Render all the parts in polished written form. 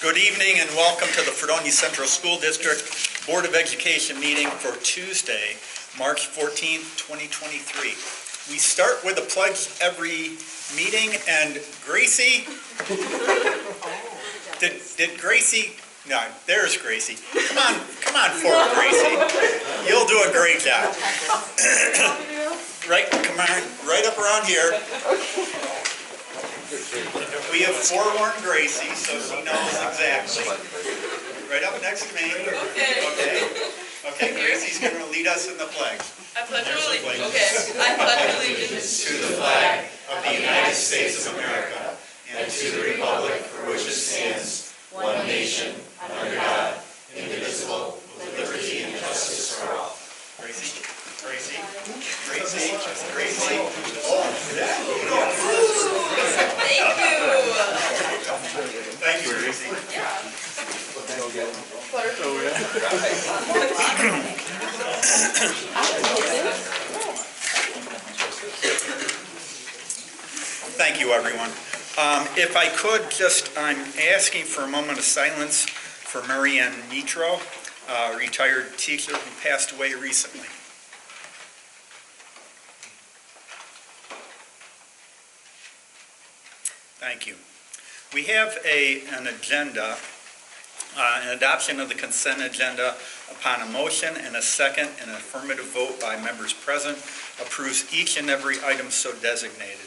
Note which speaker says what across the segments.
Speaker 1: Good evening and welcome to the Fredonia Central School District Board of Education meeting for Tuesday, March 14th, 2023. We start with a pledge every meeting, and Gracie, did Gracie, no, there's Gracie. Come on forward, Gracie. You'll do a great job. Right, come on, right up around here. We have forewarned Gracie, so she knows exactly. Right up next to me. Okay, Gracie's going to lead us in the pledge.
Speaker 2: I pledge allegiance. I pledge allegiance
Speaker 1: to the flag of the United States of America and to the republic for which it stands, one nation, under God, indivisible, with liberty and justice for all. Gracie. Thank you, Gracie. Thank you, everyone. If I could I'm asking for a moment of silence for Marianne Nitro, a retired teacher who passed away recently. Thank you. We have an agenda, an adoption of the consent agenda upon a motion and a second and an affirmative vote by members present approves each and every item so designated.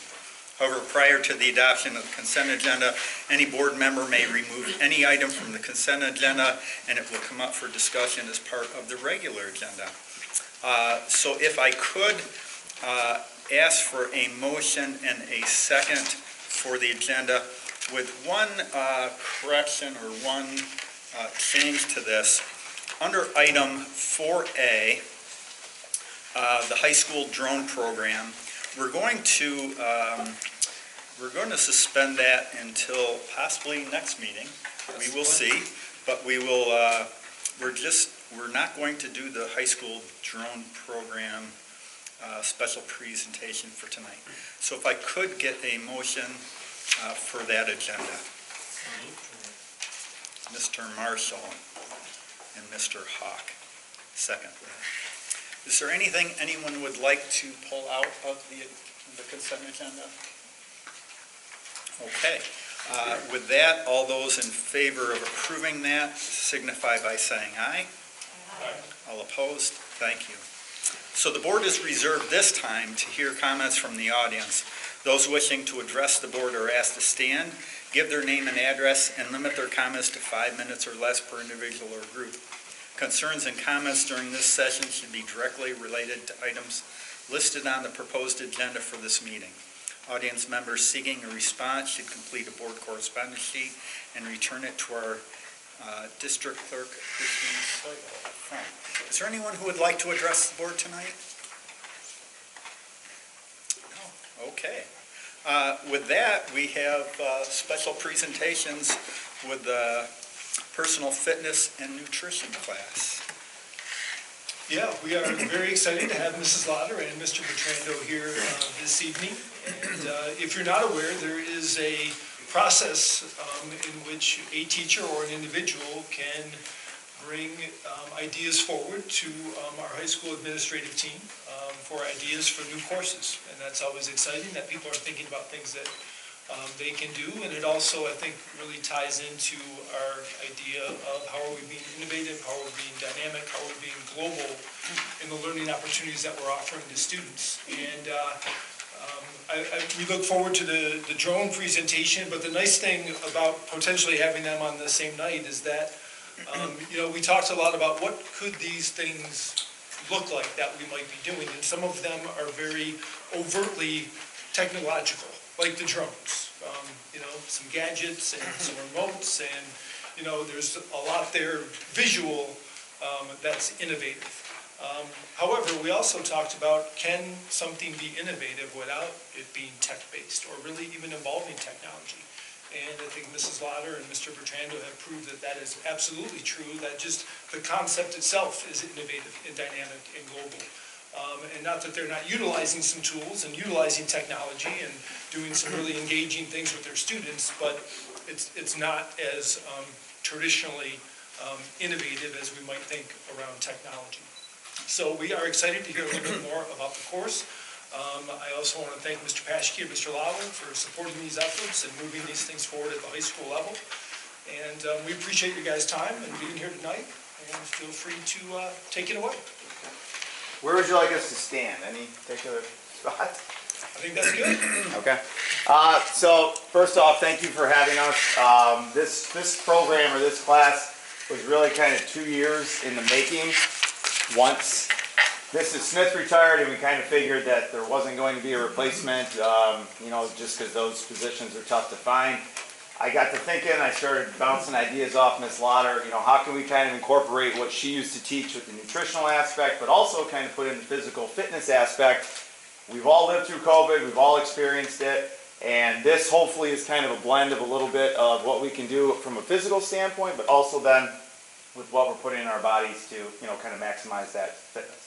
Speaker 1: However, prior to the adoption of the consent agenda, any board member may remove any item from the consent agenda and it will come up for discussion as part of the regular agenda. So if I could ask for a motion and a second for the agenda with one correction or one change to this. Under item 4A, the high school drone program, we're going to suspend that until possibly next meeting. We will see, but we're not going to do the high school drone program special presentation for tonight. So if I could get a motion for that agenda. Mr. Marshall and Mr. Hawk. Second. Is there anything anyone would like to pull out of the consent agenda? Okay. With that, all those in favor of approving that signify by saying aye. Aye. All opposed? Thank you. So the board is reserved this time to hear comments from the audience. Those wishing to address the board are asked to stand, give their name and address, and limit their comments to 5 minutes or less per individual or group. Concerns and comments during this session should be directly related to items listed on the proposed agenda for this meeting. Audience members seeking a response should complete a board correspondence sheet and return it to our district clerk, Christine Stoyl. Is there anyone who would like to address the board tonight? No? Okay. With that, we have special presentations with the personal fitness and nutrition class.
Speaker 3: Yeah, we are very excited to have Mrs. Lauder and Mr. Bertrando here this evening. And if you're not aware, there is a process in which a teacher or an individual can bring ideas forward to our high school administrative team for ideas for new courses. And that's always exciting that people are thinking about things that they can do. And it also, I think, really ties into our idea of how are we being innovative, how are we being dynamic, how are we being global in the learning opportunities that we're offering to students. And we look forward to the drone presentation, but the nice thing about potentially having them on the same night is that we talked a lot about what could these things look like that we might be doing, and some of them are very overtly technological, like the drones. Some gadgets and some remotes, and there's a lot there visual that's innovative. However, we also talked about, can something be innovative without it being tech-based or really even involving technology? And I think Mrs. Lauder and Mr. Bertrando have proved that that is absolutely true, that just the concept itself is innovative and dynamic and global. And not that they're not utilizing some tools and utilizing technology and doing some really engaging things with their students, but it's not as traditionally innovative as we might think around technology. So we are excited to hear a little bit more about the course. I also want to thank Mr. Paschke and Mr. Lauer for supporting these efforts and moving these things forward at the high school level. And we appreciate you guys' time and being here tonight, and feel free to take it away.
Speaker 4: Where would you like us to stand? Any particular spot?
Speaker 3: I think that's good.
Speaker 4: Okay. So first off, thank you for having us. This program or this class was really kind of 2 years in the making. Once Mrs. Smith retired, and we kind of figured that there wasn't going to be a replacement, just because those positions are tough to find. I got to thinking, I started bouncing ideas off Ms. Lauder, how can we kind of incorporate what she used to teach with the nutritional aspect, but also kind of put in the physical fitness aspect. We've all lived through COVID, we've all experienced it, and this hopefully is kind of a blend of a little bit of what we can do from a physical standpoint, but also then with what we're putting in our bodies to, kind of maximize that fitness.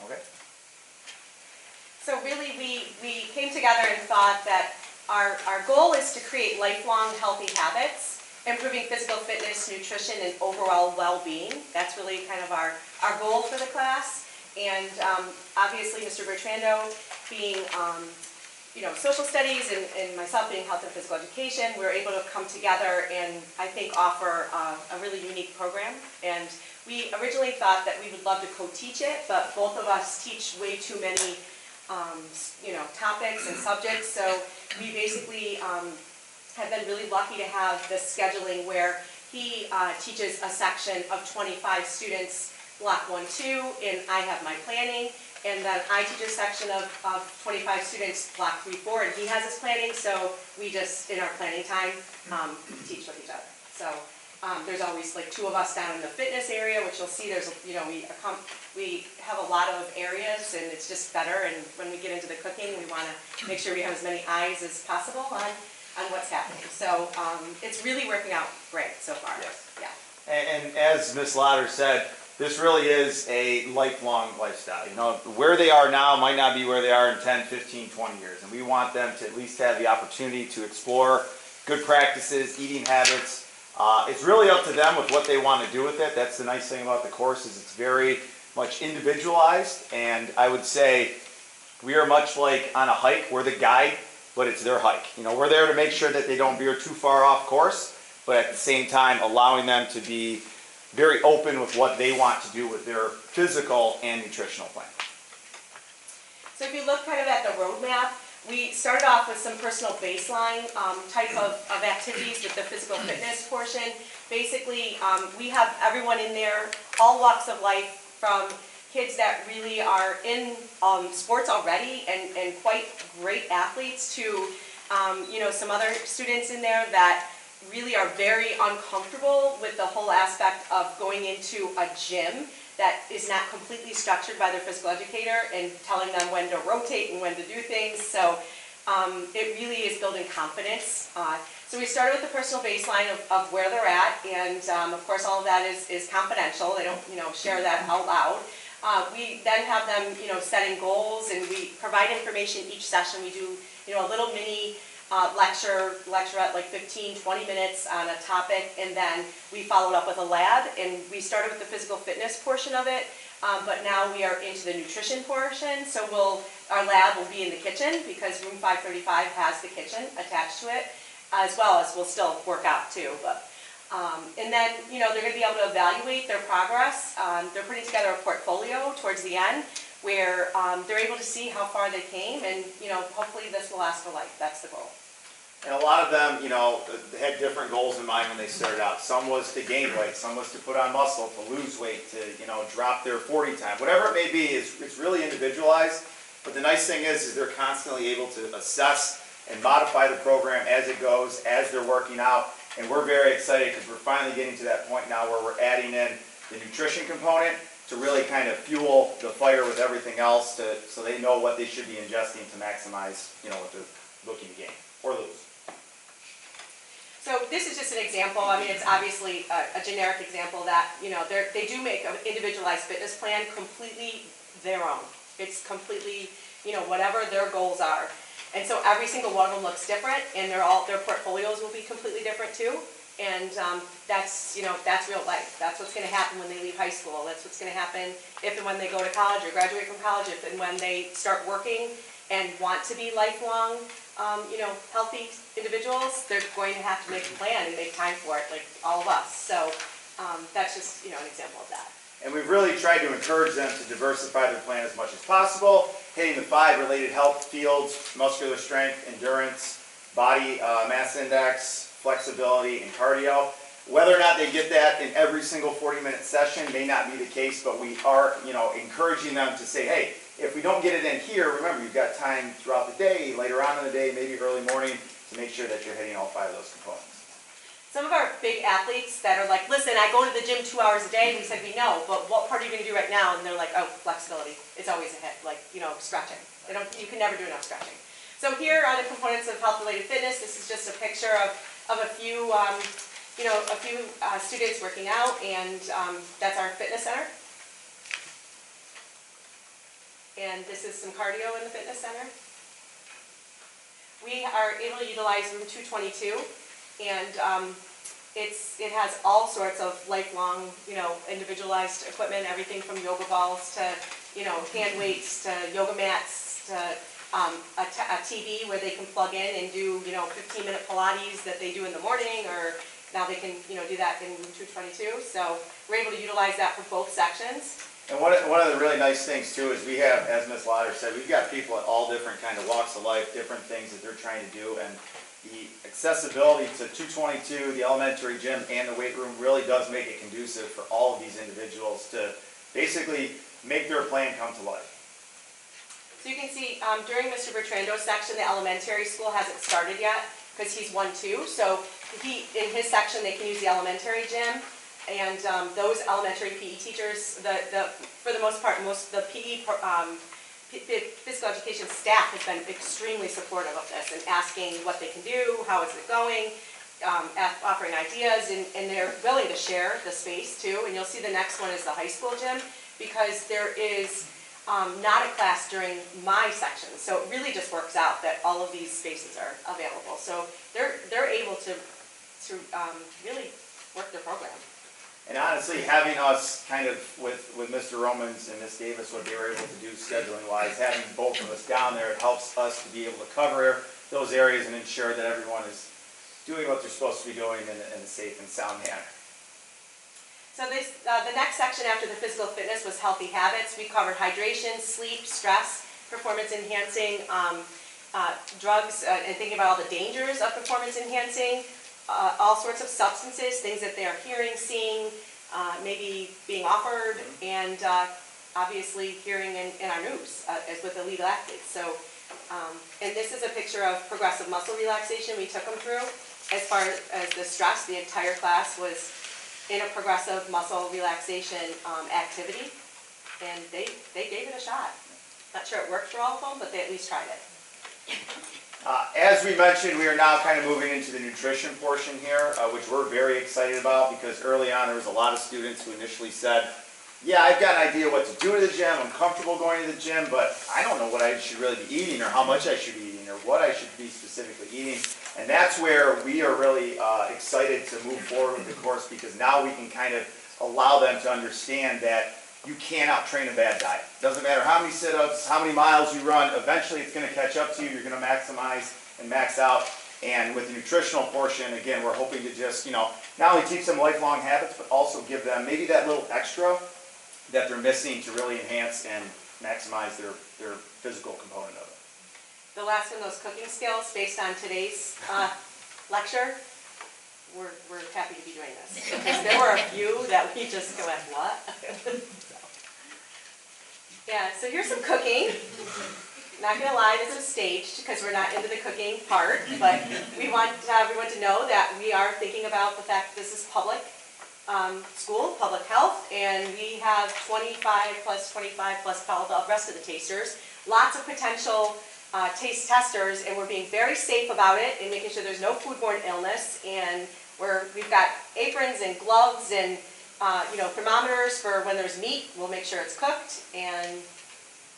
Speaker 4: Okay.
Speaker 5: So really, we came together and thought that our goal is to create lifelong healthy habits, improving physical fitness, nutrition, and overall well-being. That's really kind of our goal for the class. And obviously, Mr. Bertrando being social studies and myself being health and physical education, we were able to come together and I think offer a really unique program. And we originally thought that we would love to co-teach it, but both of us teach way too many topics and subjects. So we basically have been really lucky to have this scheduling where he teaches a section of 25 students, block 1, 2, and I have my planning. And then I teach a section of 25 students, block 3, 4, and he has his planning. So we just, in our planning time, teach with each other. So there's always like 2 of us down in the fitness area, which you'll see there's, we have a lot of areas and it's just better. And when we get into the cooking, we want to make sure we have as many eyes as possible on what's happening. So it's really working out great so far.
Speaker 4: Yes.
Speaker 5: Yeah.
Speaker 4: And as Ms. Lauder said, this really is a lifelong lifestyle. Where they are now might not be where they are in 10, 15, 20 years. And we want them to at least have the opportunity to explore good practices, eating habits. It's really up to them with what they want to do with it. That's the nice thing about the course is it's very much individualized. And I would say we are much like on a hike. We're the guide, but it's their hike. We're there to make sure that they don't veer too far off course, but at the same time allowing them to be very open with what they want to do with their physical and nutritional plan.
Speaker 5: So if you look kind of at the roadmap, we started off with some personal baseline type of activities with the physical fitness portion. Basically, we have everyone in there, all walks of life, from kids that really are in sports already and quite great athletes to some other students in there that really are very uncomfortable with the whole aspect of going into a gym that is not completely structured by their physical educator and telling them when to rotate and when to do things. So it really is building confidence. So we started with the personal baseline of where they're at, and of course all of that is confidential. They don't share that out loud. We then have them setting goals, and we provide information each session. We do a little mini lecturette, like 15, 20 minutes on a topic, and then we followed up with a lab, and we started with the physical fitness portion of it, but now we are into the nutrition portion, so our lab will be in the kitchen, because room 535 has the kitchen attached to it, as well as we'll still work out too. But and then, they're going to be able to evaluate their progress. They're putting together a portfolio towards the end, where they're able to see how far they came, and hopefully this will last for life. That's the goal.
Speaker 4: And a lot of them, they had different goals in mind when they started out. Some was to gain weight, some was to put on muscle, to lose weight, to drop their 40 time. Whatever it may be, it's really individualized. But the nice thing is they're constantly able to assess and modify the program as it goes, as they're working out. And we're very excited because we're finally getting to that point now where we're adding in the nutrition component to really kind of fuel the fire with everything else, so they know what they should be ingesting to maximize what they're looking to gain or lose.
Speaker 5: So this is just an example. I mean, it's obviously a generic example that they do make an individualized fitness plan completely their own. It's completely whatever their goals are. And so every single one of them looks different, and their portfolios will be completely different too. And that's, that's real life. That's what's going to happen when they leave high school. That's what's going to happen if and when they go to college or graduate from college, if and when they start working and want to be lifelong, healthy individuals. They're going to have to make a plan and make time for it, like all of us. So that's just, an example of that.
Speaker 4: And we've really tried to encourage them to diversify their plan as much as possible, hitting the 5 related health fields: muscular strength, endurance, body mass index, flexibility, and cardio. Whether or not they get that in every single 40-minute session may not be the case, but we are, encouraging them to say, hey, if we don't get it in here, remember, you've got time throughout the day, later on in the day, maybe early morning, to make sure that you're hitting all 5 of those components.
Speaker 5: Some of our big athletes that are like, listen, I go to the gym 2 hours a day, we said, we know, but what part are you going to do right now? And they're like, oh, flexibility. It's always a hit, like, stretching. You can never do enough stretching. So here are the components of health-related fitness. This is just a picture of a few, students working out, and that's our fitness center. And this is some cardio in the fitness center. We are able to utilize room 222, and it has all sorts of lifelong, individualized equipment, everything from yoga balls to, hand weights to yoga mats to a TV where they can plug in and do, 15-minute Pilates that they do in the morning, or now they can, do that in room 222. So we're able to utilize that for both sections.
Speaker 4: And one of the really nice things too is we have, as Ms. Lauder said, we've got people at all different kind of walks of life, different things that they're trying to do, and the accessibility to 222, the elementary gym, and the weight room really does make it conducive for all of these individuals to basically make their plan come to life.
Speaker 5: So you can see during Mr. Bertrando's section, the elementary school hasn't started yet because he's 1-2. So in his section, they can use the elementary gym. And those elementary PE teachers, for the most part, most of the physical education staff has been extremely supportive of this and asking what they can do, how is it going, offering ideas, and they're willing to share the space too. And you'll see the next one is the high school gym, because there is not a class during my section. So it really just works out that all of these spaces are available. So they're able to really work their program.
Speaker 4: And honestly, having us kind of with Mr. Romans and Ms. Davis, what they were able to do scheduling-wise, having both of us down there, it helps us to be able to cover those areas and ensure that everyone is doing what they're supposed to be doing in a safe and sound manner.
Speaker 5: So the next section after the physical fitness was healthy habits. We covered hydration, sleep, stress, performance-enhancing drugs, and thinking about all the dangers of performance-enhancing. All sorts of substances, things that they are hearing, seeing, maybe being offered, and obviously hearing in our news as with elite athletes. So, and this is a picture of progressive muscle relaxation we took them through. As far as the stress, the entire class was in a progressive muscle relaxation activity, and they gave it a shot. Not sure it worked for all of them, but they at least tried it.
Speaker 4: As we mentioned, we are now kind of moving into the nutrition portion here, which we're very excited about, because early on there was a lot of students who initially said, yeah, I've got an idea what to do to the gym, I'm comfortable going to the gym, but I don't know what I should really be eating, or how much I should be eating, or what I should be specifically eating. And that's where we are really excited to move forward with the course, because now we can kind of allow them to understand that you can't out-train a bad diet. Doesn't matter how many sit-ups, how many miles you run, eventually it's going to catch up to you, you're going to maximize and max out. And with the nutritional portion, again, we're hoping to just, not only teach them lifelong habits, but also give them maybe that little extra that they're missing to really enhance and maximize their physical component of it.
Speaker 5: The last one, those cooking skills, based on today's lecture, we're happy to be doing this. Because there were a few that we just go, what? Yeah, so here's some cooking. Not gonna lie, this is staged because we're not into the cooking part, but we want everyone to know that we are thinking about the fact that this is public school, public health, and we have 25 plus all the rest of the tasters. Lots of potential taste testers, and we're being very safe about it and making sure there's no foodborne illness. And we've got aprons and gloves and thermometers for when there's meat. We'll make sure it's cooked, and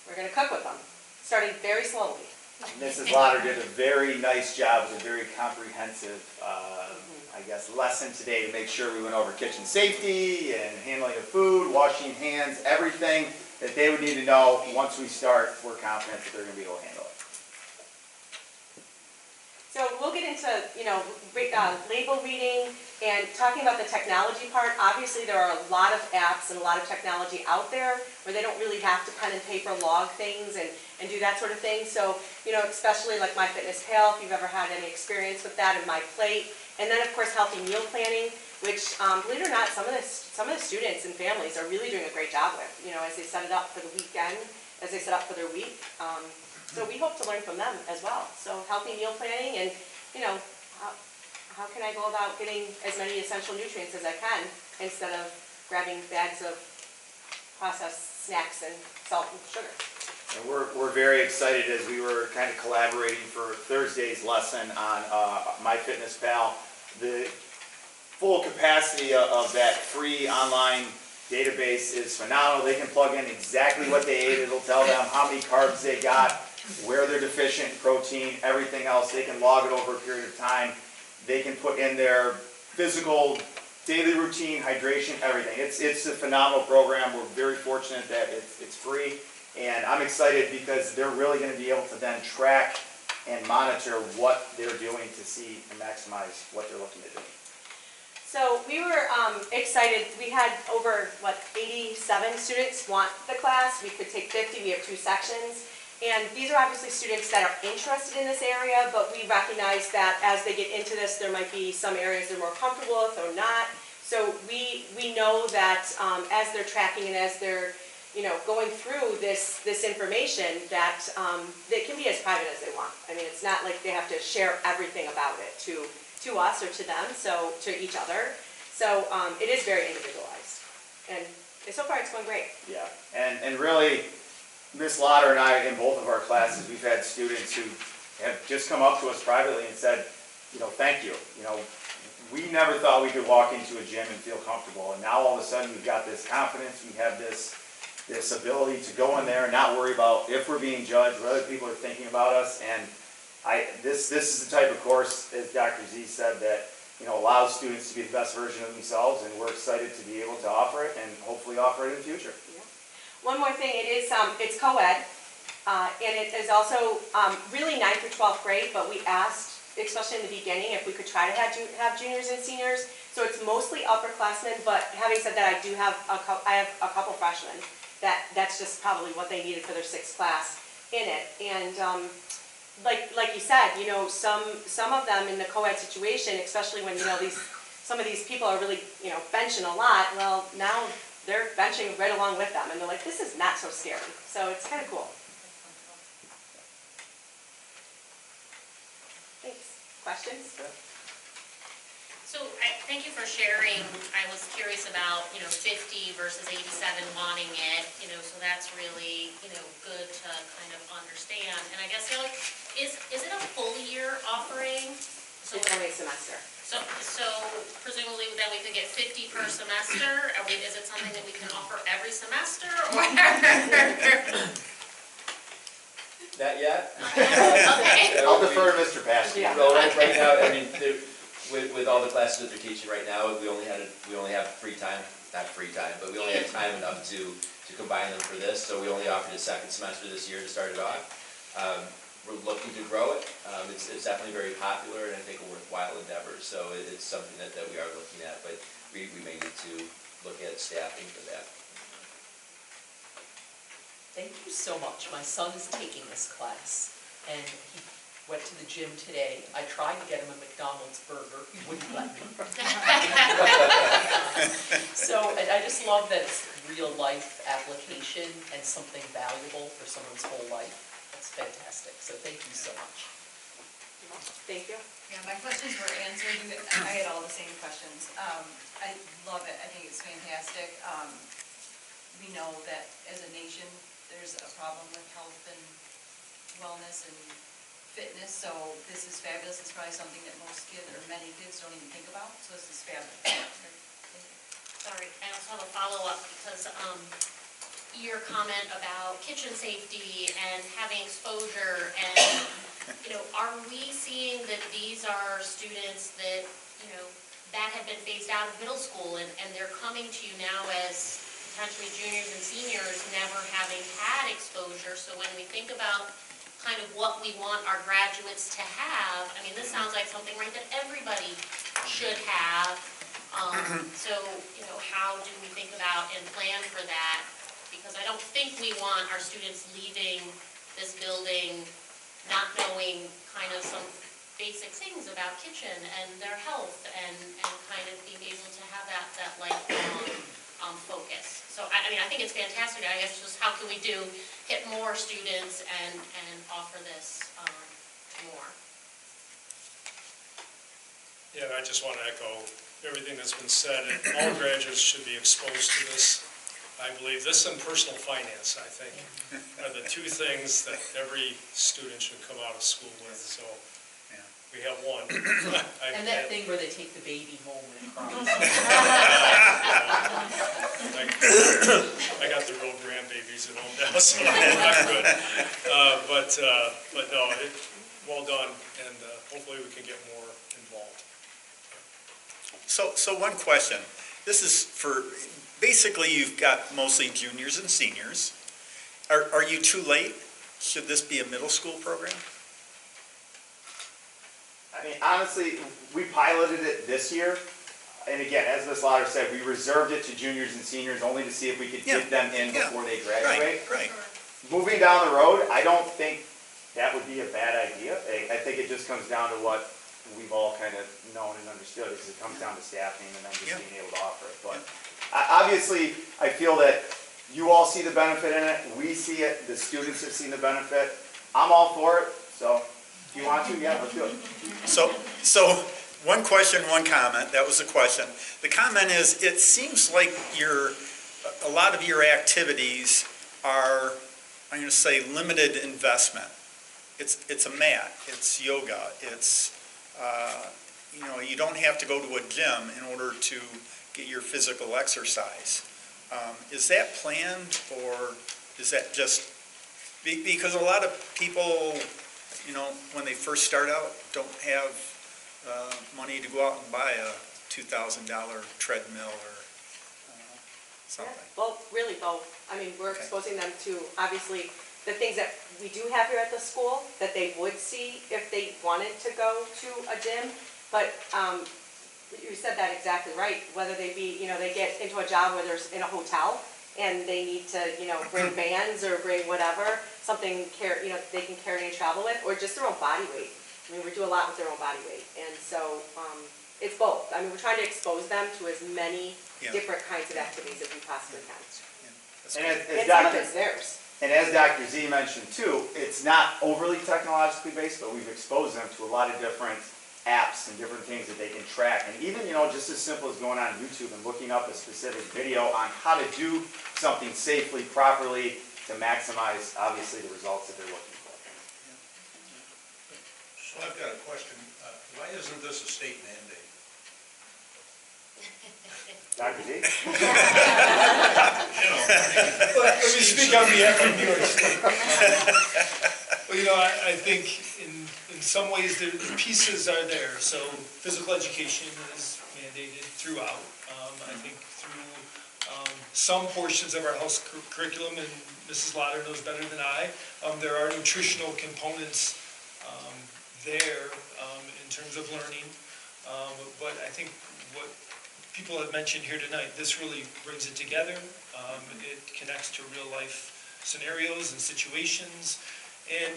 Speaker 5: we're going to cook with them, starting very slowly.
Speaker 4: Mrs. Lauder did a very nice job, it was a very comprehensive, I guess, lesson today to make sure we went over kitchen safety and handling of food, washing hands, everything that they would need to know. Once we start, we're confident that they're going to be able to handle it.
Speaker 5: So we'll get into, label reading and talking about the technology part. Obviously, there are a lot of apps and a lot of technology out there where they don't really have to pen and paper log things and do that sort of thing. So, especially like MyFitnessPal, if you've ever had any experience with that, and MyPlate. And then, of course, healthy meal planning, which, believe it or not, some of the students and families are really doing a great job with, as they set it up for the weekend, as they set up for their week. So we hope to learn from them as well. So healthy meal planning and, how can I go about getting as many essential nutrients as I can instead of grabbing bags of processed snacks and salt and sugar.
Speaker 4: And we're very excited as we were kind of collaborating for Thursday's lesson on MyFitnessPal. The full capacity of that free online database is phenomenal. They can plug in exactly what they ate. It'll tell them how many carbs they got, where they're deficient in protein, everything else. They can log it over a period of time. They can put in their physical daily routine, hydration, everything. It's a phenomenal program. We're very fortunate that it's free. And I'm excited because they're really going to be able to then track and monitor what they're doing to see and maximize what they're looking to do.
Speaker 5: So we were excited. We had over, 87 students want the class. We could take 50. We have 2 sections. And these are obviously students that are interested in this area, but we recognize that as they get into this, there might be some areas they're more comfortable with or not. So we know that as they're tracking and as they're going through this information, that they can be as private as they want. I mean, it's not like they have to share everything about it to us or to them, so to each other. So it is very individualized, and so far it's going great.
Speaker 4: Yeah, and really, Ms. Lauder and I, in both of our classes, we've had students who have just come up to us privately and said, thank you. We never thought we could walk into a gym and feel comfortable, and now all of a sudden we've got this confidence, we have this ability to go in there and not worry about if we're being judged, what other people are thinking about us. And this is the type of course, as Dr. Z said, that allows students to be the best version of themselves, and we're excited to be able to offer it and hopefully offer it in the future.
Speaker 5: Yeah. One more thing, it's co-ed, and it is also really 9th through 12th grade, but we asked, especially in the beginning, if we could try to have juniors and seniors. So it's mostly upperclassmen, but having said that, I have a couple freshmen that's just probably what they needed for their 6th class in it. And like you said, some of them in the co-ed situation, especially when some of these people are really benching a lot. Well, now they're benching right along with them, and they're like, this is not so scary. So it's kind of cool. Thanks. Questions?
Speaker 6: So thank you for sharing. I was curious about 50 versus 87 wanting it. So that's really good to kind of understand. And I guess is it a full year offering? So
Speaker 5: it's only a semester.
Speaker 6: So presumably then we could get 50 per semester. Is it something that we can offer every semester? Or?
Speaker 7: Not yet.
Speaker 6: Okay.
Speaker 4: I'll defer to Mr. Paschke.
Speaker 5: Yeah.
Speaker 7: Well, right now, I mean, with all the classes that they're teaching right now, we only have free time, not free time, but we only have time enough to combine them for this. So we only offered a 2nd semester this year to start it off. We're looking to grow it. It's definitely very popular and I think a worthwhile endeavor. So it's something that we are looking at, but we may need to look at staffing for that.
Speaker 2: Thank you so much. My son is taking this class, and he went to the gym today. I tried to get him a McDonald's burger. He wouldn't let me. So I just love that it's real-life application and something valuable for someone's whole life. That's fantastic. So thank you so much.
Speaker 5: Thank you.
Speaker 8: Yeah, my questions were answered. I had all the same questions. I love it. I think it's fantastic. We know that as a nation, there's a problem with health and wellness and fitness, so this is fabulous. It's probably something that most kids, or many kids, don't even think about, so this is fabulous.
Speaker 6: Sorry, I also have a follow-up because, your comment about kitchen safety and having exposure, and, are we seeing that these are students that, that have been phased out of middle school, and they're coming to you now as potentially juniors and seniors, never having had exposure? So when we think about kind of what we want our graduates to have, I mean, this sounds like something, right, that everybody should have. So, how do we think about and plan for that? Because I don't think we want our students leaving this building not knowing kind of some basic things about kitchen and their health, and kind of being able to have that lifelong focus. So, I mean, I think it's fantastic. I guess just how can we hit more students and offer this more?
Speaker 3: Yeah, and I just want to echo everything that's been said, and all graduates should be exposed to this. I believe this and personal finance, I think, are the two things that every student should come out of school with, so we have one.
Speaker 2: And that thing where they take the baby home and cry.
Speaker 3: I got the real grandbabies at home now, so I'm good. But no, well done, and hopefully we can get more involved.
Speaker 1: So one question. This is for, basically you've got mostly juniors and seniors. Are you too late? Should this be a middle school program?
Speaker 4: I mean, honestly, we piloted it this year, and again, as Ms. Lauder said, we reserved it to juniors and seniors only to see if we could get them in before they graduate.
Speaker 1: Right.
Speaker 4: Moving down the road, I don't think that would be a bad idea. I think it just comes down to what we've all kind of known and understood, is it comes down to staffing and then just being able to offer it. But obviously, I feel that you all see the benefit in it, we see it, the students have seen the benefit. I'm all for it, so if you want to, let's do it.
Speaker 1: So one question, one comment. That was the question. The comment is, it seems like a lot of your activities are, I'm going to say, limited investment. It's a mat, it's yoga, it's you don't have to go to a gym in order to get your physical exercise. Is that planned, or is that just because a lot of people, when they first start out, don't have money to go out and buy a $2,000 treadmill or something?
Speaker 5: Well, really both. I mean, we're exposing them to, obviously, the things that we do have here at the school that they would see if they wanted to go to a gym. But you said that exactly right. Whether they be, they get into a job where there's in a hotel and they need to, bring bands or bring whatever, something they can carry and travel with, or just their own body weight. I mean, we do a lot with their own body weight, and so it's both. I mean, we're trying to expose them to as many different kinds of activities as we possibly can.
Speaker 4: And
Speaker 5: some of it's theirs.
Speaker 4: And as Dr. Z mentioned too, it's not overly technologically based, but we've exposed them to a lot of different apps and different things that they can track. And even, just as simple as going on YouTube and looking up a specific video on how to do something safely, properly, to maximize, obviously, the results that they're looking for.
Speaker 9: So I've got a question. Why isn't this a state mandate?
Speaker 4: Dr. Z?
Speaker 3: Let me speak on behalf of New York State. Well, I think in some ways the pieces are there. So physical education is mandated throughout. I think through some portions of our health curriculum, and Mrs. Lauder knows better than I, there are nutritional components there in terms of learning. But I think what people have mentioned here tonight, this really brings it together. It connects to real life scenarios and situations. And,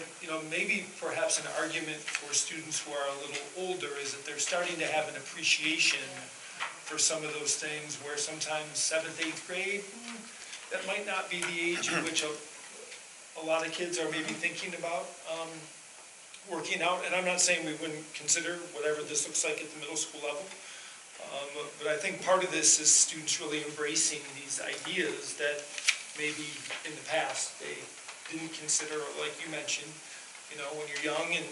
Speaker 3: maybe perhaps an argument for students who are a little older is that they're starting to have an appreciation for some of those things where sometimes 7th, 8th grade, that might not be the age in which a lot of kids are maybe thinking about working out. And I'm not saying we wouldn't consider whatever this looks like at the middle school level. But I think part of this is students really embracing these ideas that maybe in the past they didn't consider, like you mentioned, when you're young and,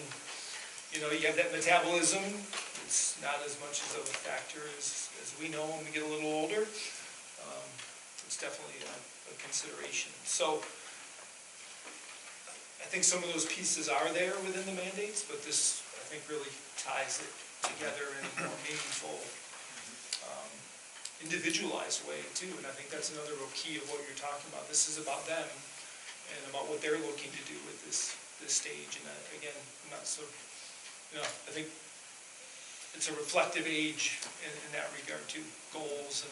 Speaker 3: you have that metabolism, it's not as much of a factor as we know when we get a little older. It's definitely a consideration. So I think some of those pieces are there within the mandates, but this, I think, really ties it together in a more meaningful, individualized way too. And I think that's another real key of what you're talking about. This is about them and about what they're looking to do with this stage. And again, I'm not so, I think it's a reflective age in that regard too, goals and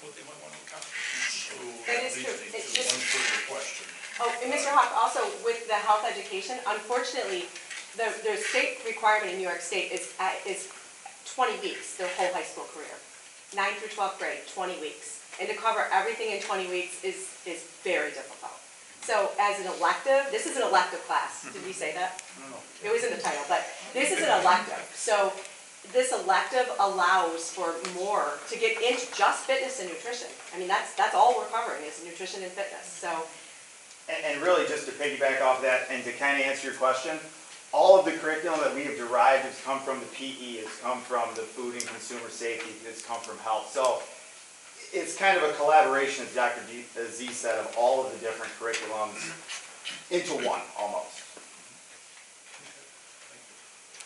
Speaker 3: what they might want to accomplish.
Speaker 9: So
Speaker 5: That
Speaker 9: that
Speaker 5: is
Speaker 9: leads
Speaker 5: true.
Speaker 9: me
Speaker 5: It's
Speaker 9: to
Speaker 5: just-
Speaker 9: one further question.
Speaker 5: Oh, and Mr. Hawk, also with the health education, unfortunately, the state requirement in New York State is 20 weeks, their whole high school career. 9th through 12th grade, 20 weeks. And to cover everything in 20 weeks is very difficult. So as an elective, this is an elective class. Did we say that?
Speaker 9: No.
Speaker 5: It was in the title, but this is an elective. So this elective allows for more to get into just fitness and nutrition. I mean, that's all we're covering is nutrition and fitness. So
Speaker 4: And really, just to piggyback off that, and to kind of answer your question, all of the curriculum that we have derived has come from the PE, it's come from the food and consumer safety, it's come from health. So it's kind of a collaboration, as Dr. Z said, of all of the different curriculums into one, almost.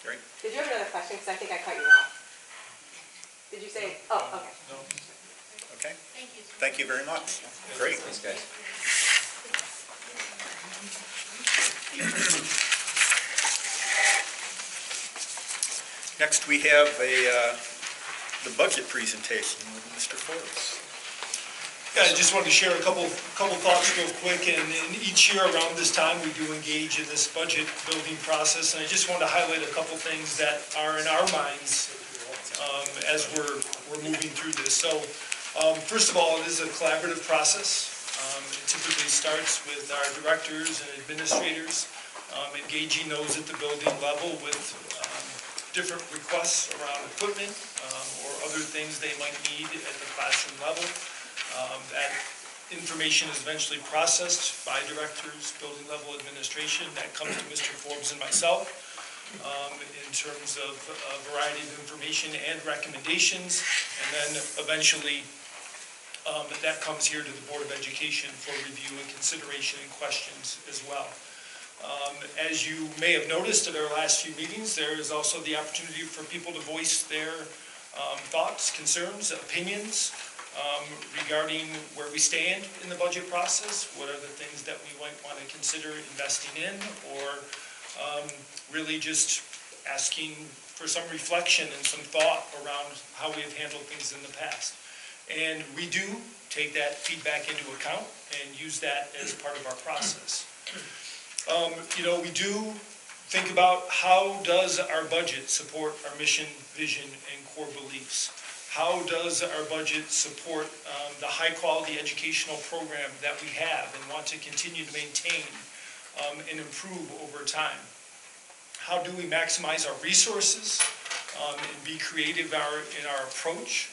Speaker 1: Great.
Speaker 5: did you have another question? Because I think I cut you off. Did you say, oh, okay.
Speaker 1: Okay,
Speaker 6: Thank you.
Speaker 1: thank you very much. Great.
Speaker 7: Thanks, guys.
Speaker 1: Next, we have the budget presentation with Mr. Forbes.
Speaker 3: Yeah, I just wanted to share a couple thoughts real quick, and each year around this time, we do engage in this budget building process, and I just wanted to highlight a couple things that are in our minds as we're moving through this. So, first of all, it is a collaborative process. It typically starts with our directors and administrators, engaging those at the building level with different requests around equipment or other things they might need at the classroom level. That information is eventually processed by directors, building level administration, that comes to Mr. Forbes and myself in terms of a variety of information and recommendations, and then eventually that comes here to the Board of Education for review and consideration and questions as well. As you may have noticed at our last few meetings, there is also the opportunity for people to voice their thoughts, concerns, opinions regarding where we stand in the budget process, what are the things that we might want to consider investing in, or really just asking for some reflection and some thought around how we have handled things in the past. And we do take that feedback into account and use that as part of our process. We do think about how does our budget support our mission, vision, and core beliefs. How does our budget support the high-quality educational program that we have and want to continue to maintain and improve over time? How do we maximize our resources and be creative in our approach?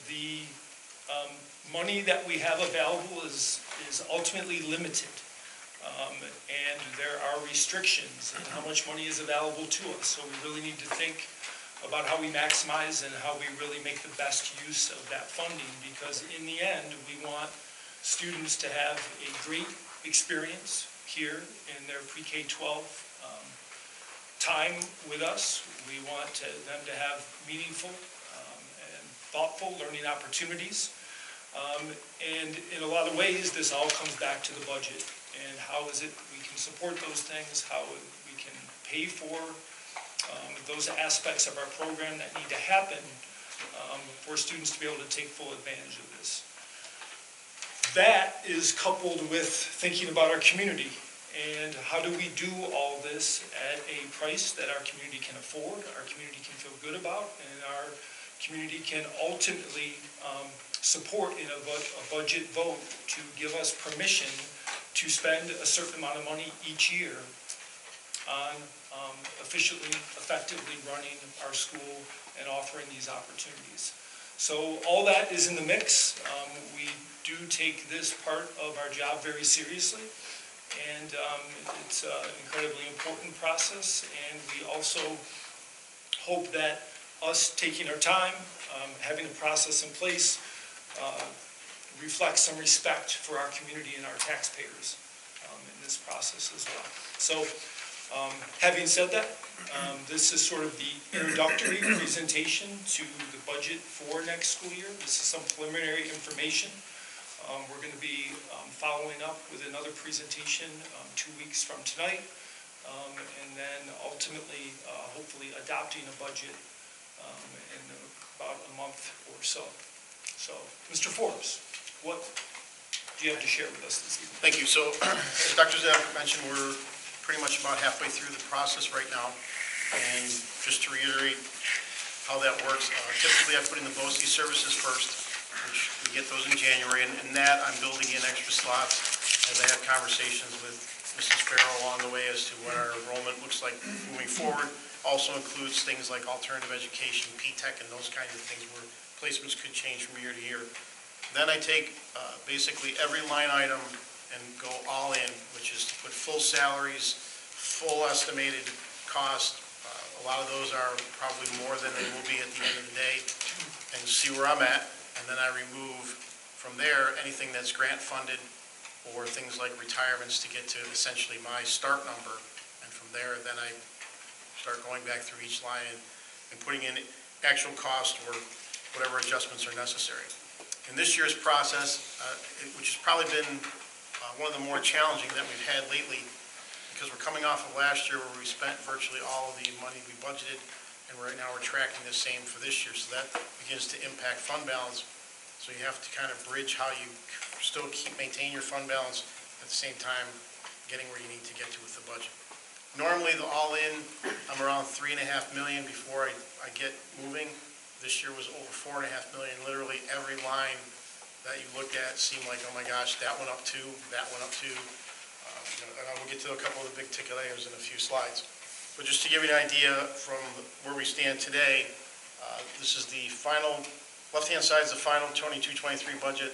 Speaker 3: The money that we have available is ultimately limited. And there are restrictions in how much money is available to us. So we really need to think about how we maximize and how we really make the best use of that funding, because in the end, we want students to have a great experience here in their pre-K-12 time with us. We want them to have meaningful and thoughtful learning opportunities. And in a lot of ways, this all comes back to the budget. And how is it we can support those things, how we can pay for those aspects of our program that need to happen for students to be able to take full advantage of this. That is coupled with thinking about our community and how do we do all this at a price that our community can afford, our community can feel good about, and our community can ultimately support in a budget vote to give us permission to spend a certain amount of money each year on efficiently, effectively running our school and offering these opportunities. So all that is in the mix. We do take this part of our job very seriously, and it's an incredibly important process, and we also hope that us taking our time, having a process in place, reflect some respect for our community and our taxpayers in this process as well. So, having said that, this is sort of the introductory presentation to the budget for next school year. This is some preliminary information. We're going to be following up with another presentation 2 weeks from tonight, and then ultimately, hopefully, adopting a budget in about a month or so. So, Mr. Forbes, what do you have to share with us this evening?
Speaker 10: Thank you. So, as Dr. Zapp mentioned, we're pretty much about halfway through the process right now. And just to reiterate how that works, typically I put in the BOCES services first, which we get those in January. And in that, I'm building in extra slots as I have conversations with Mrs. Farrell along the way as to what our enrollment looks like moving forward. Also includes things like alternative education, P-TECH, and those kinds of things where placements could change from year to year. Then I take basically every line item and go all in, which is to put full salaries, full estimated cost. A lot of those are probably more than they will be at the end of the day, and see where I'm at. And then I remove from there anything that's grant funded or things like retirements to get to essentially my start number. And from there, then I start going back through each line and putting in actual cost or whatever adjustments are necessary. In this year's process, which has probably been one of the more challenging that we've had lately, because we're coming off of last year where we spent virtually all of the money we budgeted, and right now we're tracking the same for this year, so that begins to impact fund balance. So you have to kind of bridge how you still maintain your fund balance at the same time getting where you need to get to with the budget. Normally, the all-in, I'm around $3.5 million before I get moving. This year was over $4.5 million. Literally every line that you looked at seemed like, oh my gosh, that went up too, that went up too. And I will get to a couple of the big ticket items in a few slides. But just to give you an idea from where we stand today, this is the final, left-hand side is the final 22-23 budget.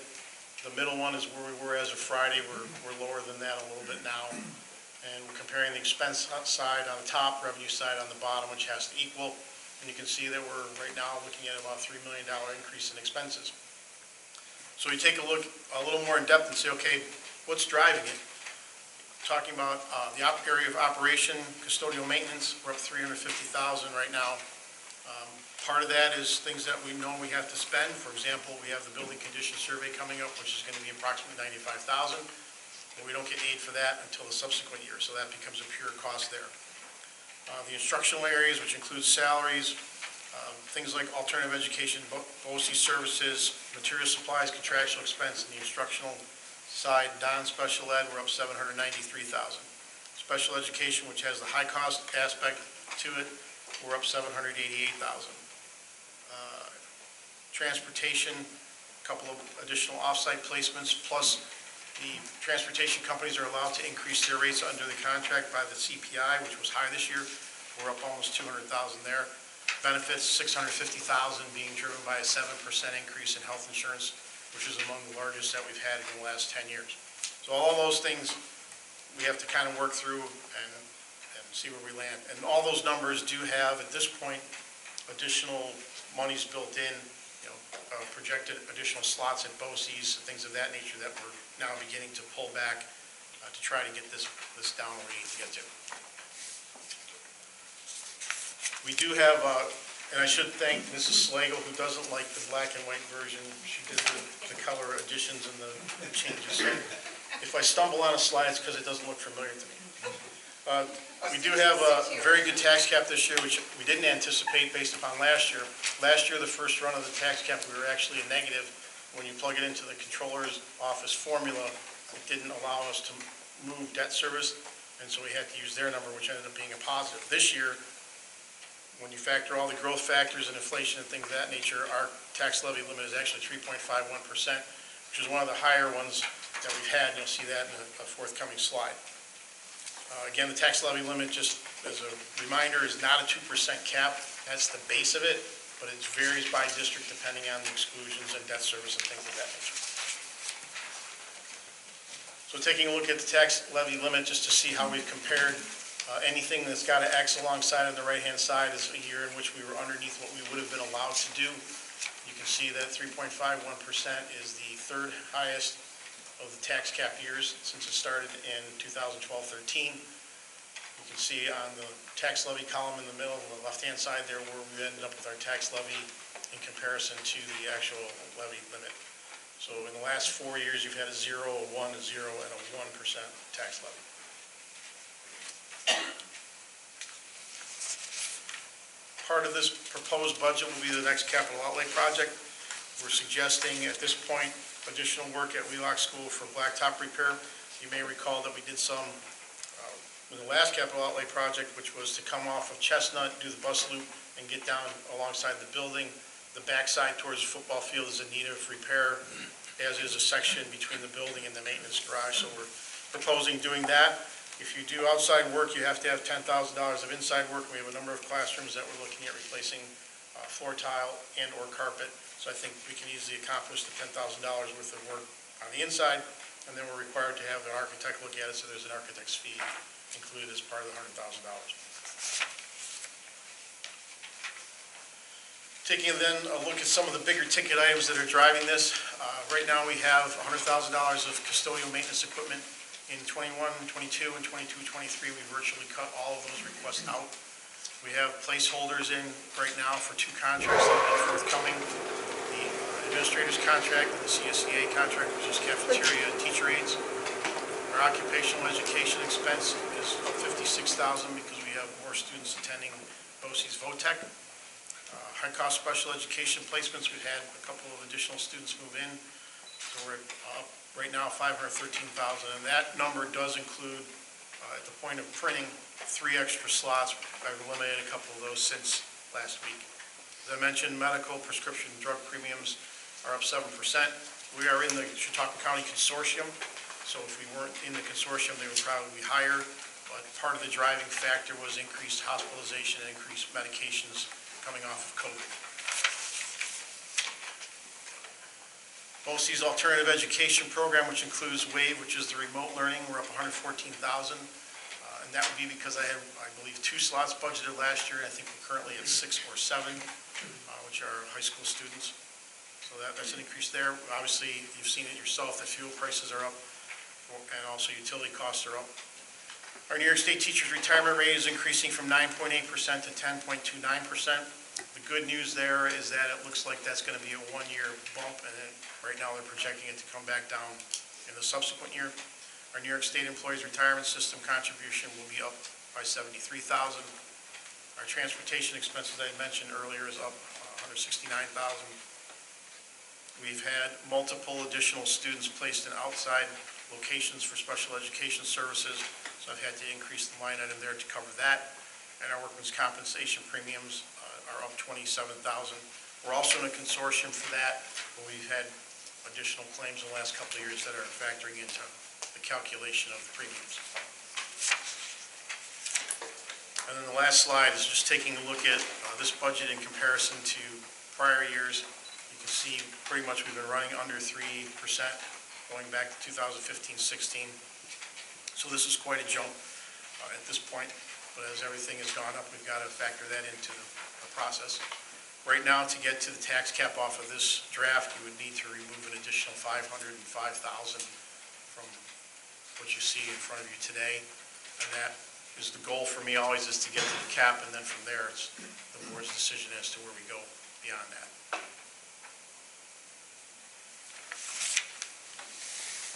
Speaker 10: The middle one is where we were as of Friday. We're lower than that a little bit now. And we're comparing the expense side on the top, revenue side on the bottom, which has to equal. And you can see that we're right now looking at about a $3 million increase in expenses. So we take a look a little more in depth and say, okay, what's driving it? Talking about the area of operation, custodial maintenance, we're up $350,000 right now. Part of that is things that we know we have to spend. For example, we have the building condition survey coming up, which is going to be approximately $95,000. But we don't get aid for that until the subsequent year, so that becomes a pure cost there. The instructional areas, which includes salaries, things like alternative education, BOCES services, material supplies, contractual expense, and the instructional side, non-special ed, we're up $793,000. Special education, which has the high cost aspect to it, we're up $788,000. Transportation, a couple of additional off-site placements, plus the transportation companies are allowed to increase their rates under the contract by the CPI, which was high this year. We're up almost $200,000 there. Benefits, $650,000 being driven by a 7% increase in health insurance, which is among the largest that we've had in the last 10 years. So all those things we have to kind of work through and see where we land. And all those numbers do have, at this point, additional monies built in, projected additional slots at BOCES, things of that nature that we're now beginning to pull back to try to get this down where we need to get to. We do have, and I should thank Mrs. Slagle, who doesn't like the black and white version. She did the color additions and the changes. So if I stumble on a slide, it's because it doesn't look familiar to me. We do have a very good tax cap this year, which we didn't anticipate based upon last year. Last year, the first run of the tax cap, we were actually a negative. When you plug it into the controller's office formula, it didn't allow us to move debt service, and so we had to use their number, which ended up being a positive. This year, when you factor all the growth factors and inflation and things of that nature, our tax levy limit is actually 3.51%, which is one of the higher ones that we've had, and you'll see that in a forthcoming slide. Again, the tax levy limit, just as a reminder, is not a 2% cap. That's the base of it, but it varies by district depending on the exclusions and debt service and things of that nature. So taking a look at the tax levy limit just to see how we've compared, anything that's got an X alongside on the right-hand side is a year in which we were underneath what we would have been allowed to do. You can see that 3.51% is the third highest of the tax cap years since it started in 2012-13. You can see on the tax levy column in the middle, on the left-hand side there, where we ended up with our tax levy in comparison to the actual levy limit. So in the last 4 years, you've had a 0, a 1, a 0, and a 1% tax levy. Part of this proposed budget will be the next capital outlay project. We're suggesting at this point additional work at Wheelock School for blacktop repair. You may recall that we did some in the last capital outlay project, which was to come off of Chestnut, do the bus loop, and get down alongside the building. The backside towards the football field is in need of repair, as is a section between the building and the maintenance garage. So we're proposing doing that. If you do outside work, you have to have $10,000 of inside work. We have a number of classrooms that we're looking at replacing floor tile and or carpet. So I think we can easily accomplish the $10,000 worth of work on the inside, and then we're required to have an architect look at it, so there's an architect's fee included as part of the $100,000. Taking then a look at some of the bigger ticket items that are driving this. Right now we have $100,000 of custodial maintenance equipment. In 21, 22, and 22, 23, we virtually cut all of those requests out. We have placeholders in right now for 2 contracts that will be forthcoming. The administrator's contract and the CSDA contract, which is cafeteria and teacher aides. Our occupational education expense is up $56,000 because we have more students attending BOCES VOTEC. High-cost special education placements, we've had a couple of additional students move in. So we're up right now $513,000, and that number does include, at the point of printing, 3 extra slots. I've eliminated a couple of those since last week. As I mentioned, medical prescription drug premiums are up 7%. We are in the Chautauqua County Consortium, so if we weren't in the consortium, they would probably be higher, but part of the driving factor was increased hospitalization and increased medications coming off of COVID. BOCES Alternative Education Program, which includes WAVE, which is the remote learning, we're up $114,000. And that would be because I had, I believe, 2 slots budgeted last year, and I think we're currently at 6 or 7, which are high school students. So that's an increase there. Obviously, you've seen it yourself, that fuel prices are up, and also utility costs are up. Our New York State teachers' retirement rate is increasing from 9.8% to 10.29%. The good news there is that it looks like that's going to be a 1-year bump, and then right now they're projecting it to come back down in the subsequent year. Our New York State Employees Retirement System contribution will be up by $73,000. Our transportation expenses I mentioned earlier is up $169,000. We've had multiple additional students placed in outside locations for special education services, so I've had to increase the line item there to cover that. And our workman's compensation premiums are up $27,000. We're also in a consortium for that, but we've had additional claims in the last couple of years that are factoring into the calculation of the premiums. And then the last slide is just taking a look at this budget in comparison to prior years. You can see pretty much we've been running under 3% going back to 2015-16. So this is quite a jump at this point, but as everything has gone up, we've got to factor that into the process. Right now, to get to the tax cap off of this draft, you would need to remove an additional $505,000 from what you see in front of you today. And that is the goal for me always, is to get to the cap, and then from there, it's the board's decision as to where we go beyond that.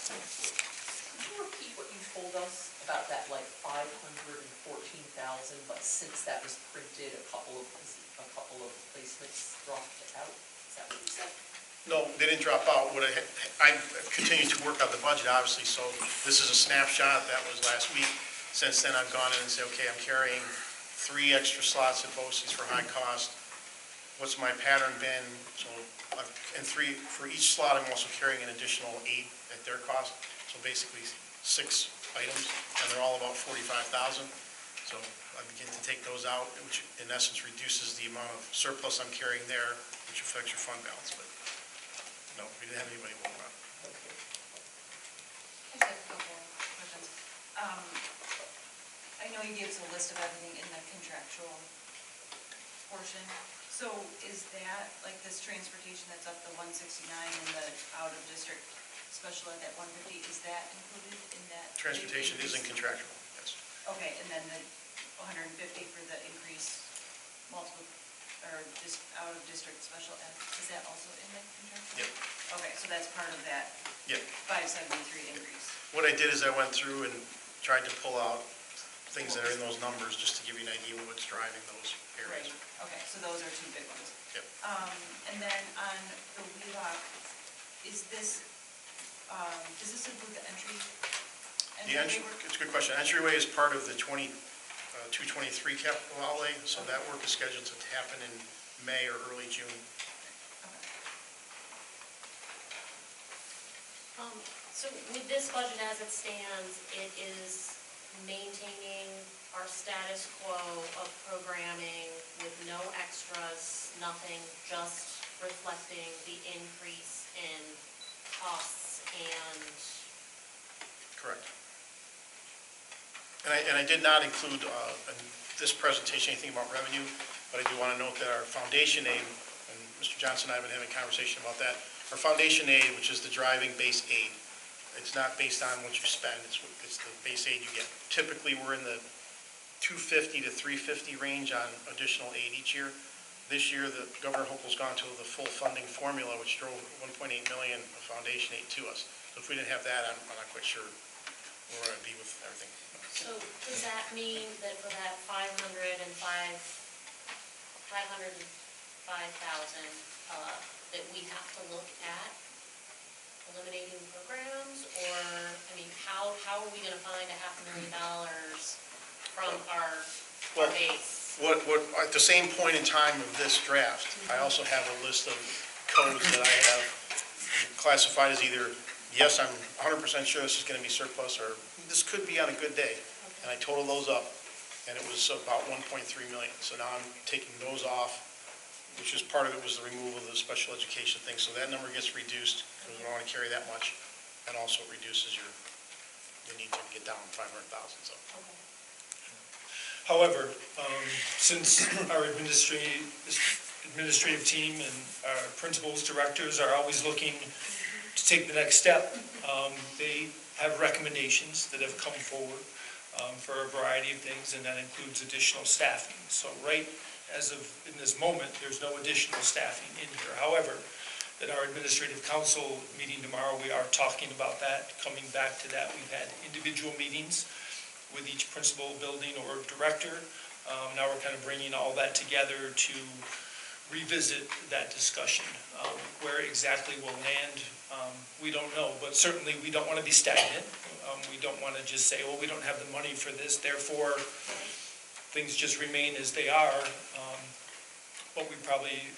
Speaker 2: Could you repeat what you told us about that, like 514,000, but since that was printed, a couple of placements dropped out? Is that what you said?
Speaker 10: No, they didn't drop out. What I continued to work on the budget, obviously, so this is a snapshot. That was last week. Since then, I've gone in and said, okay, I'm carrying 3 extra slots at BOCES for high cost. What's my pattern been? So, for each slot, I'm also carrying an additional 8 at their cost. So basically 6 items, and they're all about $45,000. So I begin to take those out, which in essence reduces the amount of surplus I'm carrying there, which affects your fund balance. But no, we didn't have anybody move on.
Speaker 8: I just have a couple questions. I know you gave us a list of everything in the contractual portion. So is that, like this transportation that's up to 169 and the out-of-district special ed at 150, is that included in that?
Speaker 10: Transportation isn't contractual, yes.
Speaker 8: Okay, and then the 150 for the increase multiple, or just out-of-district special ed, is that also in the contractual?
Speaker 10: Yep.
Speaker 8: Okay, so that's part of that
Speaker 10: Yep.
Speaker 8: 573 increase.
Speaker 10: What I did is I went through and tried to pull out things that are in those numbers, just to give you an idea of what's driving those areas.
Speaker 8: Okay, so those are two big ones.
Speaker 10: Yep.
Speaker 8: And then on the WheeLock, is this include the entry?
Speaker 10: The entry, it's a good question. Entryway is part of the 223 capital outlay, so that work is scheduled to happen in May or early June.
Speaker 6: So with this budget as it stands, it is maintaining our status quo of programming with no extras, nothing, just reflecting the increase in costs and...
Speaker 10: Correct. And I did not include in this presentation anything about revenue, but I do want to note that our foundation aid, and Mr. Johnson and I have been having a conversation about that, our foundation aid, which is the driving base aid, it's not based on what you spend, it's the base aid you get. Typically, we're in the 250 to 350 range on additional aid each year. This year, the Governor Hochul's gone to the full funding formula, which drove 1.8 million of foundation aid to us. So if we didn't have that, I'm not quite sure where we're going to be with everything.
Speaker 6: So does that mean that for that 505,000, that we have to look at eliminating programs, or, I mean, how are we gonna find $500,000 from our base?
Speaker 10: At the same point in time of this draft, I also have a list of codes that I have classified as either, yes, I'm 100% sure this is gonna be surplus, or this could be on a good day. And I totaled those up, and it was about 1.3 million. So now I'm taking those off, which is part of it was the removal of the special education thing. So that number gets reduced, because we don't want to carry that much, and also it reduces the need to get down 500,000, so.
Speaker 3: However, since our administrative team and our principals, directors are always looking to take the next step, they have recommendations that have come forward for a variety of things, and that includes additional staffing. So right as of in this moment, there's no additional staffing in here. However, at our administrative council meeting tomorrow, we are talking about that, coming back to that. We've had individual meetings with each principal, building, or director. Now we're kind of bringing all that together to revisit that discussion. Where exactly we'll land, we don't know, but certainly we don't want to be stagnant. We don't want to just say, well, we don't have the money for this, therefore things just remain as they are. But we probably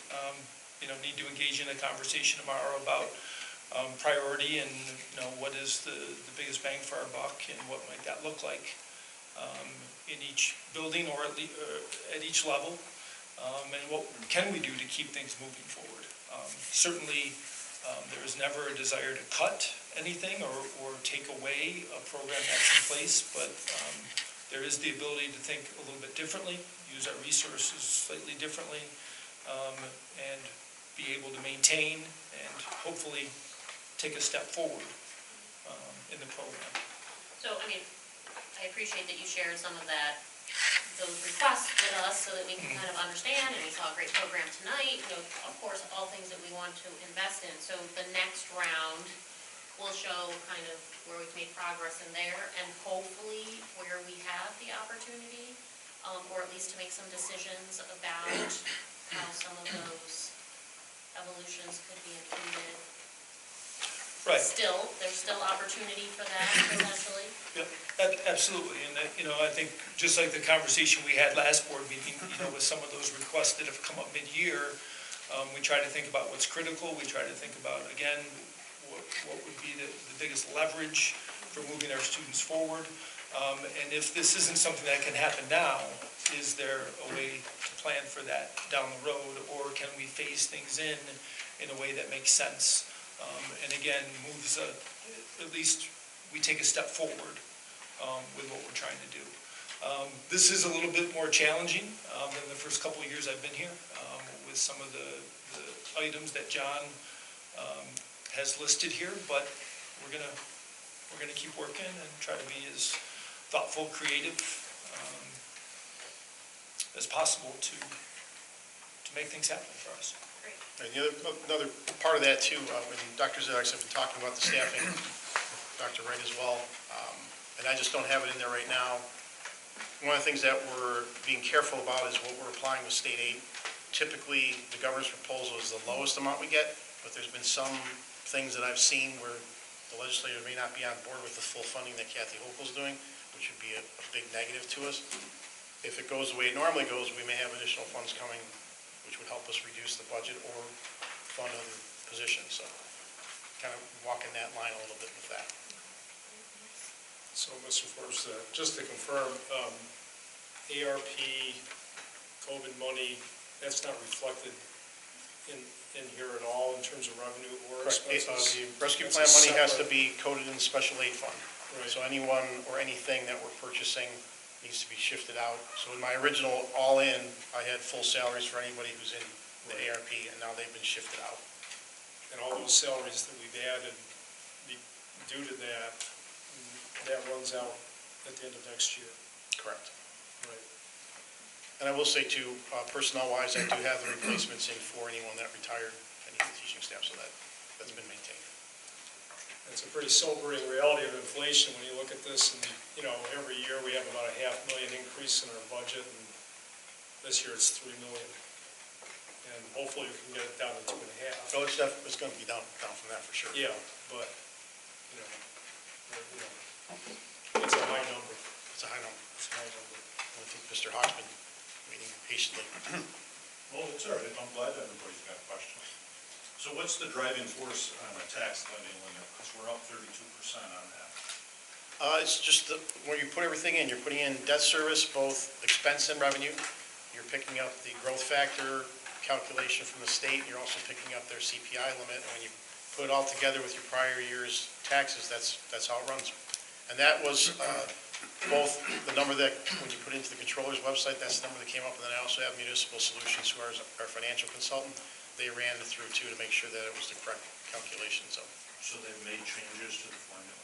Speaker 3: need to engage in a conversation tomorrow about priority and what is the biggest bang for our buck, and what might that look like in each building, or at each level, and what can we do to keep things moving forward. Certainly there is never a desire to cut anything or take away a program that's in place, but there is the ability to think a little bit differently, use our resources slightly differently, and be able to maintain and hopefully take a step forward in the program.
Speaker 6: So, I mean, I appreciate that you shared some of those requests with us so that we can kind of understand, and we saw a great program tonight, of course, all things that we want to invest in. So the next round will show kind of where we've made progress in there, and hopefully where we have the opportunity, or at least to make some decisions about how some of those evolutions could be included.
Speaker 3: Right.
Speaker 6: There's still opportunity for that potentially.
Speaker 3: Yep, absolutely. And I think just like the conversation we had last board meeting, with some of those requests that have come up mid-year, we try to think about what's critical. We try to think about, again, what would be the biggest leverage for moving our students forward. And if this isn't something that can happen now, is there a way to plan for that down the road? Or can we phase things in a way that makes sense? And again, moves, at least we take a step forward with what we're trying to do. This is a little bit more challenging than the first couple of years I've been here. with some of the items that John has listed here, but we're gonna keep working and try to be as thoughtful, creative as possible to make things happen for us.
Speaker 10: And another part of that too, when Dr. Zedek's have been talking about the staffing, Dr. Wright as well, and I just don't have it in there right now. One of the things that we're being careful about is what we're applying with state aid. Typically, the governor's proposal is the lowest amount we get, but there's been some things that I've seen where the legislature may not be on board with the full funding that Kathy Hochul's doing, which would be a big negative to us. If it goes the way it normally goes, we may have additional funds coming, which would help us reduce the budget or fund other positions. So kind of walking that line a little bit with that.
Speaker 11: So, Mr. Forbes, just to confirm, ARP, COVID money, that's not reflected in here at all in terms of revenue or expenses?
Speaker 10: The rescue plan money has to be coded in the special aid fund.
Speaker 11: Right.
Speaker 10: So anyone or anything that we're purchasing needs to be shifted out. So in my original all-in, I had full salaries for anybody who's in the ARP, and now they've been shifted out.
Speaker 11: And all those salaries that we've added due to that runs out at the end of next year.
Speaker 10: Correct.
Speaker 11: Right.
Speaker 10: And I will say too, personnel-wise, I do have the replacements in for anyone that retired, any of the teaching staff, so that's been maintained.
Speaker 11: It's a pretty sobering reality of inflation when you look at this, and, every year we have about a $500,000 increase in our budget, and this year it's $3 million. And hopefully we can get it down to 2.5.
Speaker 10: So it's going to be down from that for sure.
Speaker 11: Yeah, but, it's a high number.
Speaker 10: It's a high number.
Speaker 11: It's a high number.
Speaker 10: I think Mr. Hawk's been waiting patiently.
Speaker 9: Well, it's all right, I'm glad everybody's got questions. So what's the driving force on the tax levy limit? Because we're up 32% on that.
Speaker 10: It's just where you put everything in, you're putting in debt service, both expense and revenue. You're picking up the growth factor calculation from the state. You're also picking up their CPI limit. And when you put it all together with your prior year's taxes, that's how it runs. And that was both the number that, when you put into the controller's website, that's the number that came up. And then I also have Municipal Solutions, who are our financial consultant. They ran it through too to make sure that it was the correct calculation. So
Speaker 9: they've made changes to the formula?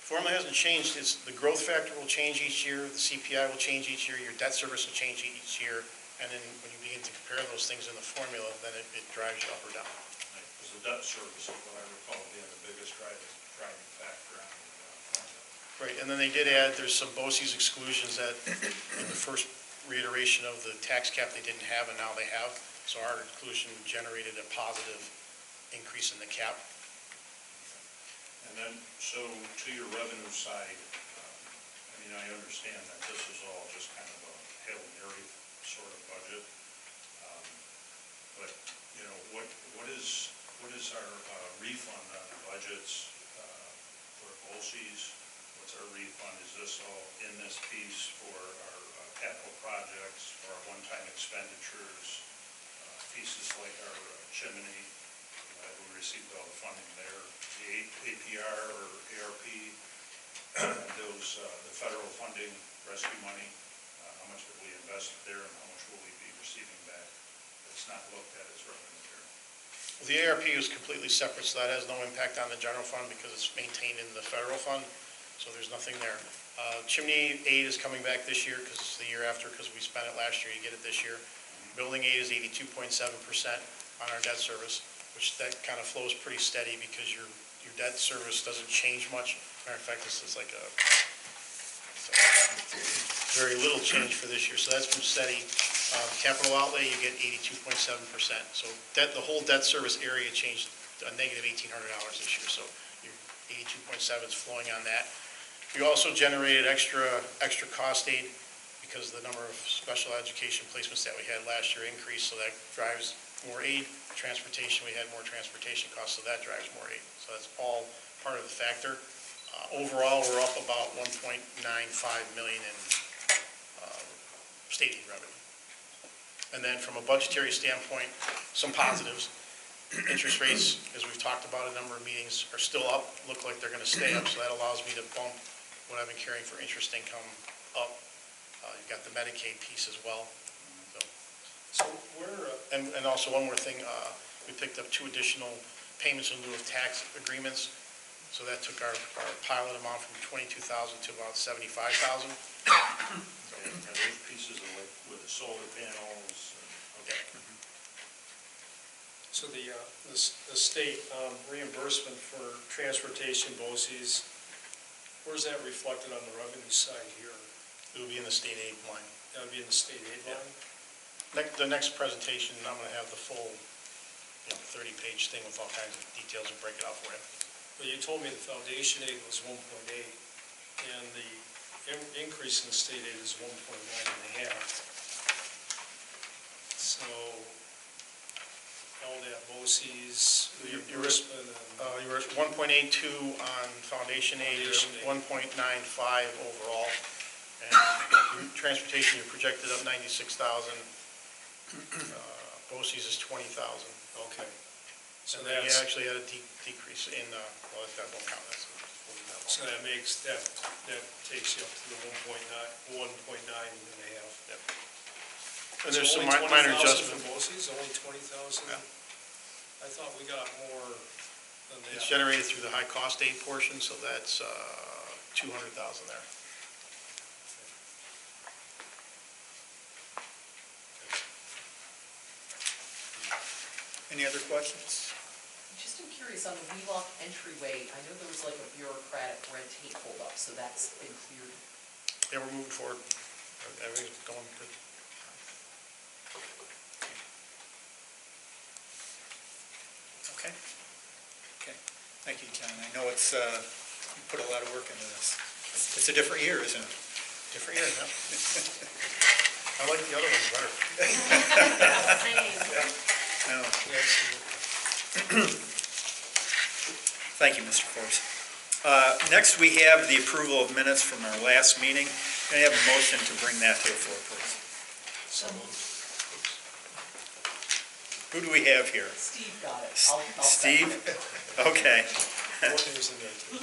Speaker 10: Formula hasn't changed. It's the growth factor will change each year, the CPI will change each year, your debt service will change each year, and then when you begin to compare those things in the formula, then it drives you up or down.
Speaker 9: Because the debt service is what I recall being the biggest driving factor on the formula.
Speaker 10: Right, and then they did add, there's some BOCES exclusions that in the first reiteration of the tax cap they didn't have, and now they have. So our inclusion generated a positive increase in the cap.
Speaker 9: And then, so to your revenue side, I understand that this is all just kind of a Hail Mary sort of budget. But, what is our refund on budgets for BOCES? What's our refund? Is this all in this piece for our capital projects, for our one-time expenditures, pieces like our chimney? We received all the funding there. The APR or ARP, the federal funding, rescue money, how much have we invested there and how much will we be receiving back? It's not looked at as revenue here.
Speaker 10: Well, the ARP is completely separate, so that has no impact on the general fund because it's maintained in the federal fund, so there's nothing there. Chimney aid is coming back this year because it's the year after, because we spent it last year, you get it this year. Building aid is 82.7% on our debt service, which that kind of flows pretty steady because your debt service doesn't change much. Matter of fact, this is like very little change for this year, so that's been steady. Capital outlay, you get 82.7%. So the whole debt service area changed a negative $1,800 this year, so your 82.7 is flowing on that. We also generated extra cost aid because the number of special education placements that we had last year increased, so that drives more aid. Transportation, we had more transportation costs, so that drives more aid. So that's all part of the factor. Overall, we're up about $1.95 million in state aid revenue. And then from a budgetary standpoint, some positives. Interest rates, as we've talked about a number of meetings, are still up, look like they're going to stay up, so that allows me to bump what I've been carrying for interest income up. You've got the Medicaid piece as well.
Speaker 11: So where,
Speaker 10: And also one more thing, we picked up 2 additional payments in lieu of tax agreements. So that took our pilot amount from 22,000 to about 75,000.
Speaker 9: And those pieces are like with the solar panels, okay.
Speaker 11: So the state reimbursement for transportation BOCES, where's that reflected on the revenue side here?
Speaker 10: It will be in the state aid line.
Speaker 11: That would be in the state aid line?
Speaker 10: The next presentation, I'm going to have the full 30-page thing with all kinds of details and break it out for you.
Speaker 11: Well, you told me the foundation aid was 1.8, and the increase in the state aid is 1.9 and a half. So, all that BOCES reimbursement and...
Speaker 10: You were at 1.82 on foundation aid, you're
Speaker 11: Foundation aid.
Speaker 10: 1.95 overall. And transportation, you're projected up 96,000. BOCES is 20,000.
Speaker 11: Okay. So
Speaker 10: And then you
Speaker 11: that's,
Speaker 10: actually had a decrease in, well, that won't count, that's.
Speaker 11: so that makes, that takes you up to the 1.9 and a half.
Speaker 10: Yep. And there's
Speaker 11: So
Speaker 10: some
Speaker 11: only
Speaker 10: minor
Speaker 11: 20,000
Speaker 10: adjustments.
Speaker 11: for BOCES, only 20,000?
Speaker 10: Yeah.
Speaker 11: I thought we got more than that.
Speaker 10: It's generated through the high cost aid portion, so that's 200,000 there.
Speaker 1: Any other questions?
Speaker 2: Just am curious, on the Wheelock entryway, I know there was like a bureaucratic red tape holdup, so that's been cleared.
Speaker 10: Yeah, we're moving forward. Everything's going good.
Speaker 1: Okay. Okay. Thank you, John. I know it's, you put a lot of work into this. It's a different year, isn't it?
Speaker 10: Different year, yeah. I like the other ones better.
Speaker 1: No. Thank you, Mr. Forbes. Next, we have the approval of minutes from our last meeting. Can I have a motion to bring that to the floor, please?
Speaker 2: So
Speaker 1: Who do we have here?
Speaker 2: Steve got it. I'll
Speaker 1: Steve?
Speaker 2: second it.
Speaker 1: Okay.
Speaker 11: Four days in there, too.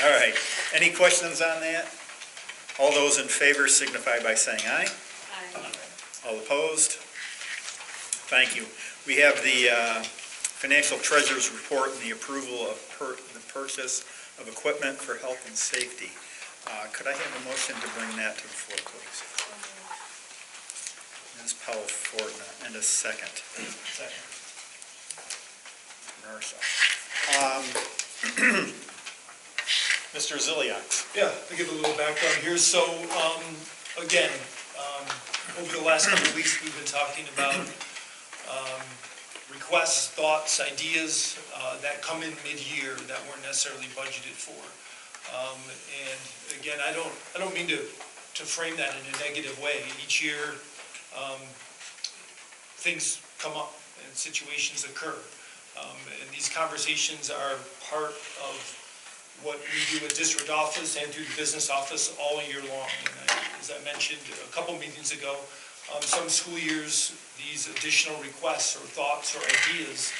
Speaker 1: All right. Any questions on that? All those in favor signify by saying aye. All opposed? Thank you. We have the financial treasurer's report and the approval of the purchase of equipment for health and safety. Could I have a motion to bring that to the floor, please? Ms. Powell-Fortna, and a second.
Speaker 3: Second.
Speaker 1: Marcia. Mr. Ziliak.
Speaker 3: Yeah, to give a little background here. So, again, over the last couple of weeks, we've been talking about requests, thoughts, ideas that come in mid-year that weren't necessarily budgeted for. And again, I don't mean to frame that in a negative way. Each year, things come up and situations occur. And these conversations are part of what we do at district office and through the business office all year long. And as I mentioned a couple meetings ago, some school years, these additional requests or thoughts or ideas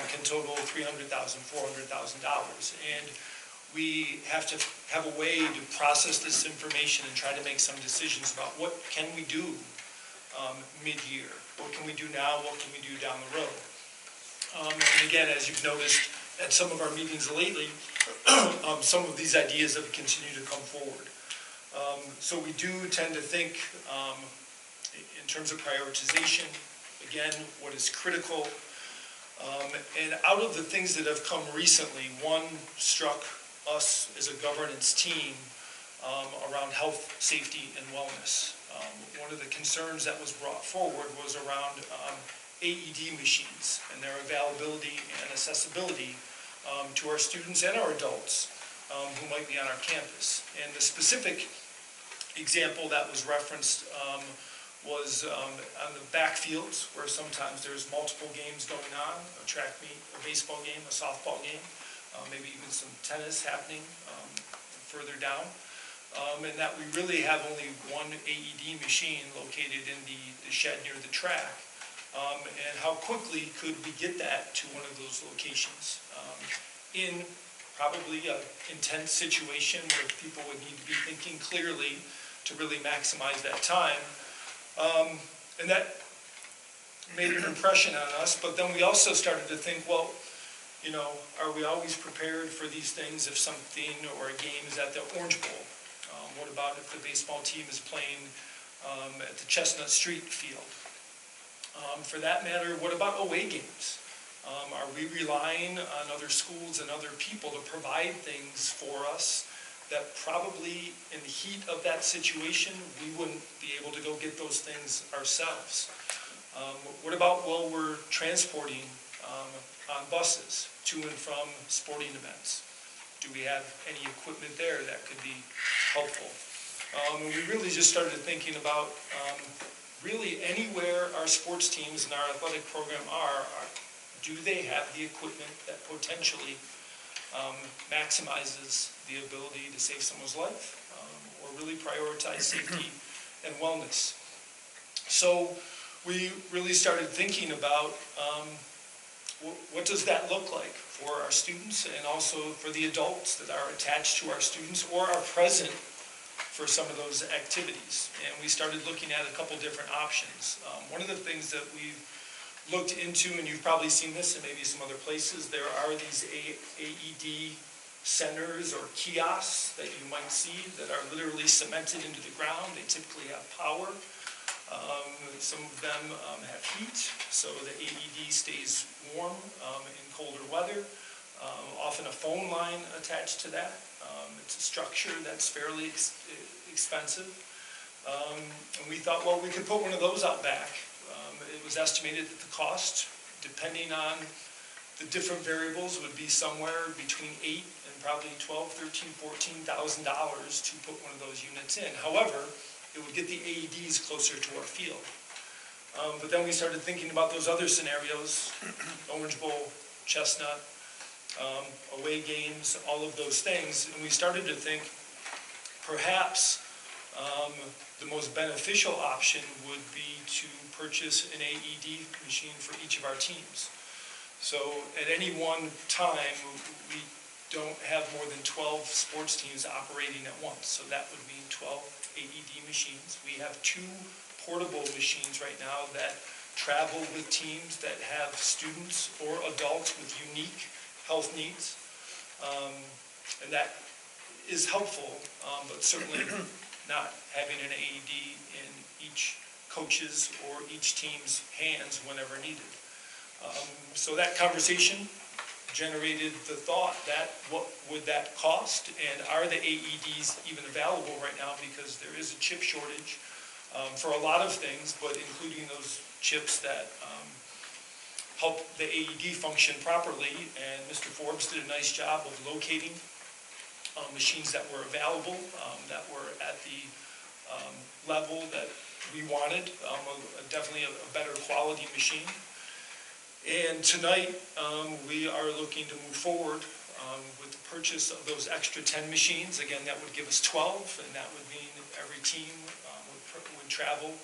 Speaker 3: can total $300,000, $400,000. And we have to have a way to process this information and try to make some decisions about what can we do mid-year? What can we do now? What can we do down the road? And again, as you've noticed at some of our meetings lately, some of these ideas have continued to come forward. So we do tend to think in terms of prioritization, again, what is critical. And out of the things that have come recently, one struck us as a governance team around health, safety, and wellness. One of the concerns that was brought forward was around AED machines and their availability and accessibility to our students and our adults who might be on our campus. And the specific example that was referenced was on the backfields, where sometimes there's multiple games going on, a track meet, a baseball game, a softball game, maybe even some tennis happening further down. And that we really have only one AED machine located in the shed near the track. And how quickly could we get that to one of those locations in probably an intense situation where people would need to be thinking clearly to really maximize that time. And that made an impression on us, but then we also started to think, well, you know, are we always prepared for these things if something or a game is at the Orange Bowl? What about if the baseball team is playing at the Chestnut Street field? For that matter, what about away games? Are we relying on other schools and other people to provide things for us that probably in the heat of that situation, we wouldn't be able to go get those things ourselves? What about while we're transporting on buses to and from sporting events? Do we have any equipment there that could be helpful? And we really just started thinking about really anywhere our sports teams and our athletic program do they have the equipment that potentially maximizes the ability to save someone's life or really prioritize safety and wellness? So we really started thinking about what does that look like for our students and also for the adults that are attached to our students or are present for some of those activities. And we started looking at a couple different options. One of the things that we've looked into, and you've probably seen this in maybe some other places, there are these AED centers or kiosks that you might see that are literally cemented into the ground. They typically have power. Some of them have heat, so the AED stays warm in colder weather. Often a phone line attached to that. It's a structure that's fairly expensive. And we thought, well, we could put one of those out back. It was estimated that the cost, depending on the different variables, would be somewhere between $8,000 and probably $12,000, $13,000, $14,000 to put one of those units in. However, it would get the AEDs closer to our field. But then we started thinking about those other scenarios, Orange Bowl, Chestnut, away games, all of those things, and we started to think perhaps the most beneficial option would be to purchase an AED machine for each of our teams. So at any one time, we don't have more than 12 sports teams operating at once, so that would mean 12 AED machines. We have 2 portable machines right now that travel with teams that have students or adults with unique health needs. And that is helpful, but certainly not having an AED in each coach's or each team's hands whenever needed. So that conversation generated the thought that what would that cost, and are the AEDs even available right now, because there is a chip shortage for a lot of things, but including those chips that help the AED function properly. And Mr. Forbes did a nice job of locating machines that were available, that were at the level that we wanted, definitely a better quality machine. And tonight, we are looking to move forward with the purchase of those extra 10 machines. Again, that would give us 12, and that would mean every team would travel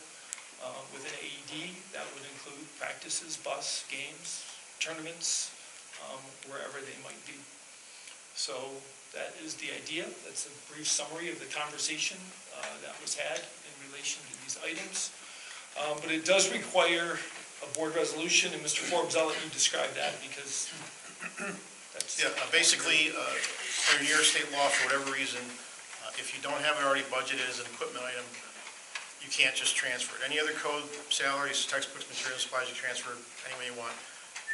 Speaker 3: with an AED. That would include practices, bus, games, tournaments, wherever they might be. So that is the idea. That's a brief summary of the conversation that was had in relation to these items. But it does require a board resolution, and Mr. Forbes, I'll let you describe that, because that's...
Speaker 10: Yeah, basically, under New York State law, for whatever reason, if you don't have it already budgeted as an equipment item, you can't just transfer it. Any other code, salaries, textbooks, materials, supplies, you transfer any way you want.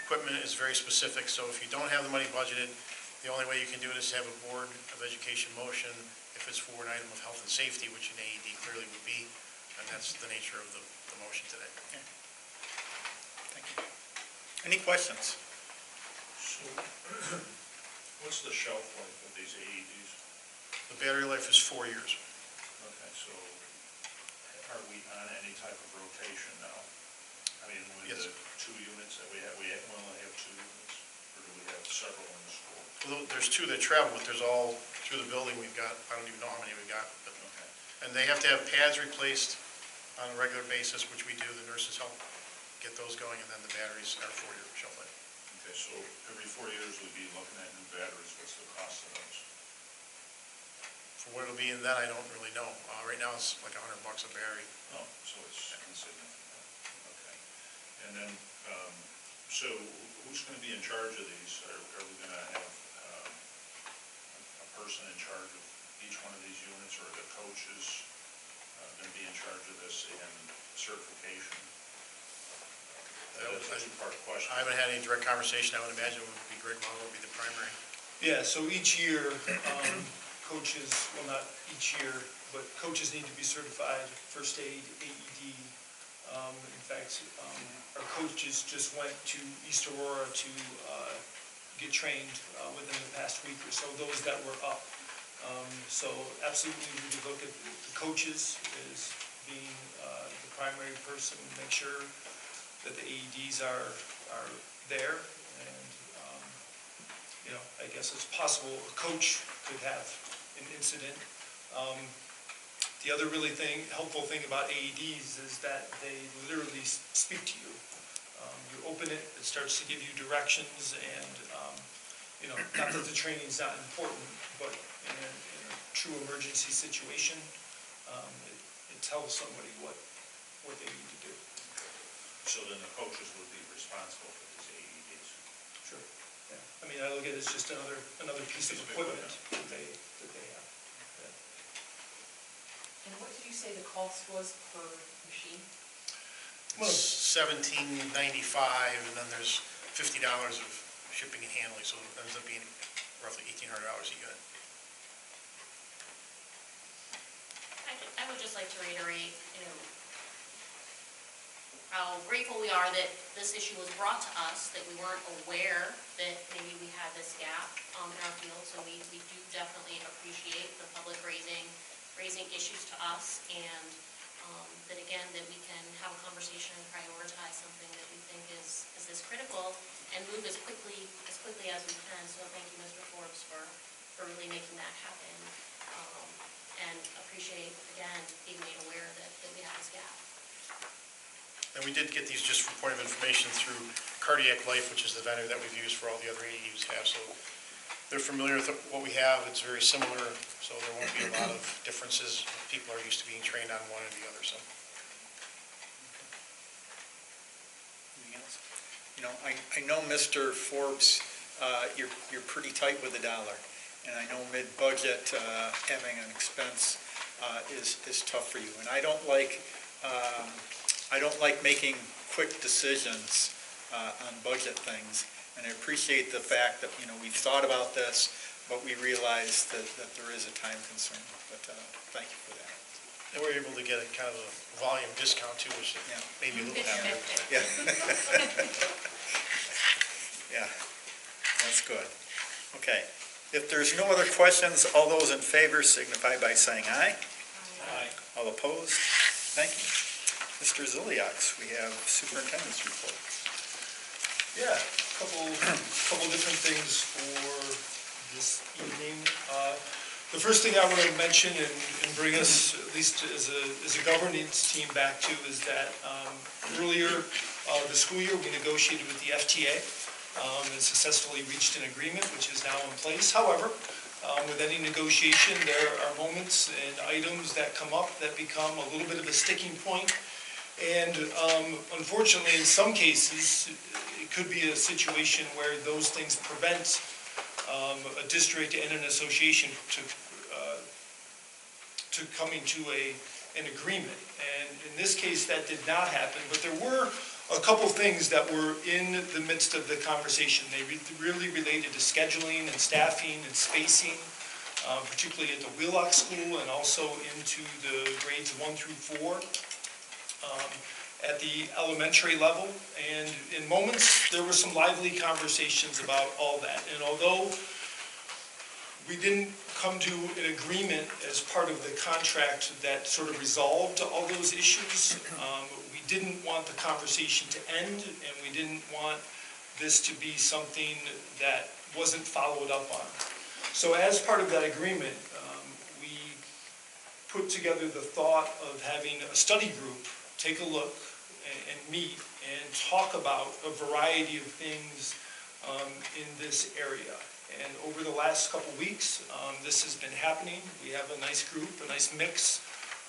Speaker 10: Equipment is very specific, so if you don't have the money budgeted, the only way you can do it is to have a Board of Education motion if it's for an item of health and safety, which an AED clearly would be, and that's the nature of the motion today.
Speaker 1: Okay. Thank you. Any questions?
Speaker 9: So, what's the shelf life of these AEDs?
Speaker 10: The battery life is 4 years.
Speaker 9: Okay, so are we on any type of rotation now? I mean, with
Speaker 10: Yes.
Speaker 9: the 2 units that we only have 2 units, or do we have several in the school?
Speaker 10: Well, there's 2 that travel, but there's all through the building we've got, I don't even know how many we've got, but,
Speaker 9: Okay.
Speaker 10: and they have to have pads replaced on a regular basis, which we do, the nurses help get those going, and then the batteries are 4-year shelf life.
Speaker 9: Okay, so every 4 years we'd be looking at new batteries. What's the cost of those?
Speaker 10: For what it'll be in that, I don't really know. Right now, it's like $100 a battery.
Speaker 9: Oh, so it's insignificant. And then, so who's going to be in charge of these? Are we going to have a person in charge of each one of these units, or are the coaches going to be in charge of this and certification? That's a two-part question.
Speaker 10: I haven't had any direct conversation. I would imagine it would be Greg Muller would be the primary.
Speaker 3: Yeah, so each year, coaches, well, not each year, but coaches need to be certified, first aid, AED. In fact, our coaches just went to East Aurora to get trained within the past week or so, those that were up. So absolutely, we would look at the coaches as being the primary person, make sure that the AEDs are there. And, I guess it's possible a coach could have an incident. The other really helpful thing about AEDs is that they literally speak to you. You open it, it starts to give you directions, and, not that the training's not important, but in a true emergency situation, it tells somebody what they need to do.
Speaker 9: So then the coaches would be responsible for these AEDs?
Speaker 3: Sure. Yeah. I mean, I look at it as just another piece of equipment that they have.
Speaker 2: And what did you say the cost was per machine?
Speaker 3: Well,
Speaker 10: $17.95, and then there's $50 of shipping and handling, so it ends up being roughly $1,800 a unit.
Speaker 6: I would just like to reiterate, how grateful we are that this issue was brought to us, that we weren't aware that maybe we had this gap in our field. So we do definitely appreciate the public raising issues to us, and that again, that we can have a conversation and prioritize something that we think is this critical and move as quickly as we can. So thank you, Mr. Forbes, for really making that happen, and appreciate, again, being made aware that we have this gap.
Speaker 10: And we did get these just for point of information through Cardiac Life, which is the vendor that we've used for all the other AEDs have. So they're familiar with what we have. It's very similar, so there won't be a lot of differences. People are used to being trained on one or the other, so.
Speaker 1: Anything else? I know, Mr. Forbes, you're pretty tight with the dollar. And I know mid-budget, having an expense is tough for you. And I don't like making quick decisions on budget things. And I appreciate the fact that, we've thought about this, but we realize that there is a time concern. But thank you for that.
Speaker 10: And we're able to get a kind of a volume discount too, which made me a little happier.
Speaker 1: Yeah. Yeah, that's good. Okay. If there's no other questions, all those in favor signify by saying aye. Aye. All opposed? Thank you. Mr. Ziliaks, we have superintendent's report.
Speaker 3: Yeah, a couple different things for this evening. The first thing I want to mention and bring us, at least as a governance team, back to is that earlier the school year we negotiated with the FTA and successfully reached an agreement, which is now in place. However, with any negotiation, there are moments and items that come up that become a little bit of a sticking point. And unfortunately, in some cases, it could be a situation where those things prevent a district and an association to coming to an agreement. And in this case, that did not happen, but there were a couple things that were in the midst of the conversation. They really related to scheduling and staffing and spacing, particularly at the Wheelock School and also into the grades 1 through 4 at the elementary level. And in moments, there were some lively conversations about all that. And although we didn't come to an agreement as part of the contract that sort of resolved all those issues, we didn't want the conversation to end, and we didn't want this to be something that wasn't followed up on. So as part of that agreement, we put together the thought of having a study group take a look and meet and talk about a variety of things in this area. And over the last couple weeks, this has been happening. We have a nice group, a nice mix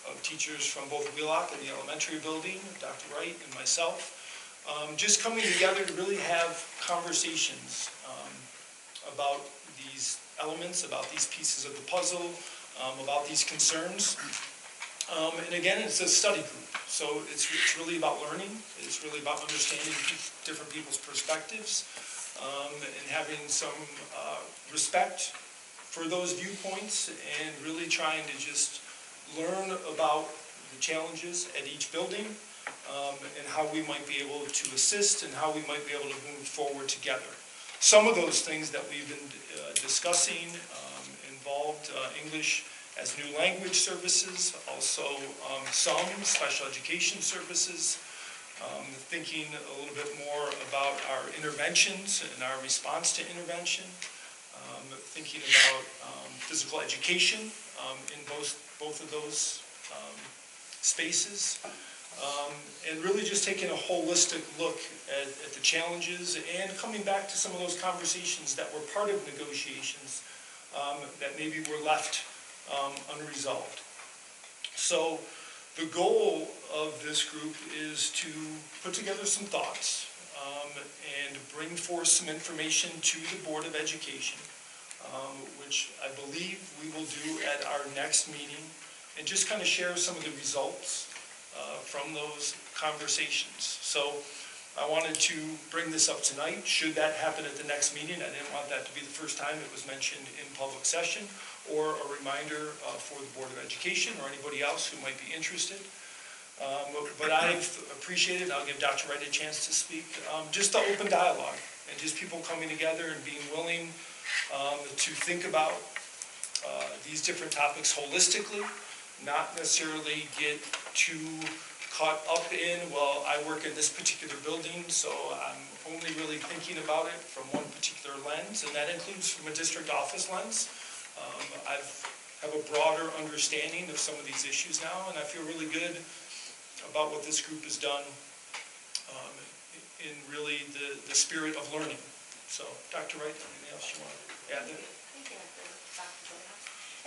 Speaker 3: of teachers from both Wheelock and the elementary building, Dr. Wright and myself, just coming together to really have conversations about these elements, about these pieces of the puzzle, about these concerns. And again, it's a study group, so it's really about learning. It's really about understanding different people's perspectives and having some respect for those viewpoints and really trying to just learn about the challenges at each building and how we might be able to assist and how we might be able to move forward together. Some of those things that we've been discussing involved English as new language services, also some special education services, thinking a little bit more about our interventions and our response to intervention, thinking about physical education in both of those spaces, and really just taking a holistic look at the challenges and coming back to some of those conversations that were part of negotiations that maybe were left unresolved. So the goal of this group is to put together some thoughts and bring forth some information to the Board of Education, which I believe we will do at our next meeting, and just kind of share some of the results from those conversations. So I wanted to bring this up tonight. Should that happen at the next meeting, I didn't want that to be the first time it was mentioned in public session, or a reminder for the Board of Education or anybody else who might be interested. But I've appreciated, and I'll give Dr. Wright a chance to speak, just the open dialogue and just people coming together and being willing to think about these different topics holistically, not necessarily get too caught up in, well, I work in this particular building, so I'm only really thinking about it from one particular lens, and that includes from a district office lens. I have a broader understanding of some of these issues now, and I feel really good about what this group has done in really the spirit of learning. So, Dr. Wright, anything else you want to add there?
Speaker 12: Thank you, Dr.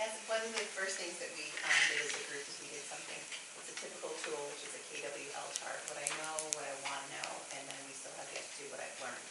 Speaker 12: That's one of the first things that we did as a group is we did something, it's a typical tool, which is a KWL chart, what I know, what I want to know, and then we still have yet to do what I've learned.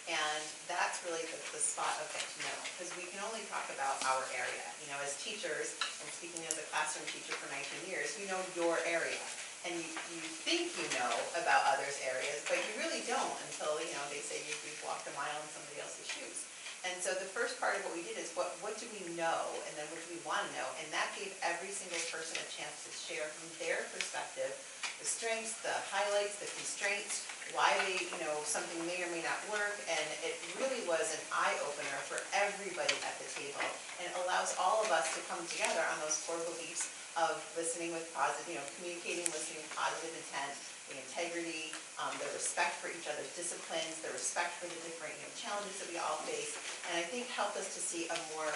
Speaker 12: And that's really the spot of get to know, because we can only talk about our area. You know, as teachers, and speaking as a classroom teacher for 19 years, you know your area. And you think you know about others' areas, but you really don't until, you know, they say you've walked a mile in somebody else's shoes. And so the first part of what we did is what do we know, and then what do we want to know, and that gave every single person a chance to share from their perspective the strengths, the highlights, the constraints, why they, you know, something may or may not work, and it really was an eye-opener for everybody at the table, and allows all of us to come together on those core beliefs of listening with positive, you know, communicating, listening with positive intent, the integrity, the respect for each other's disciplines, the respect for the different, you know, challenges that we all face, and I think helped us to see a more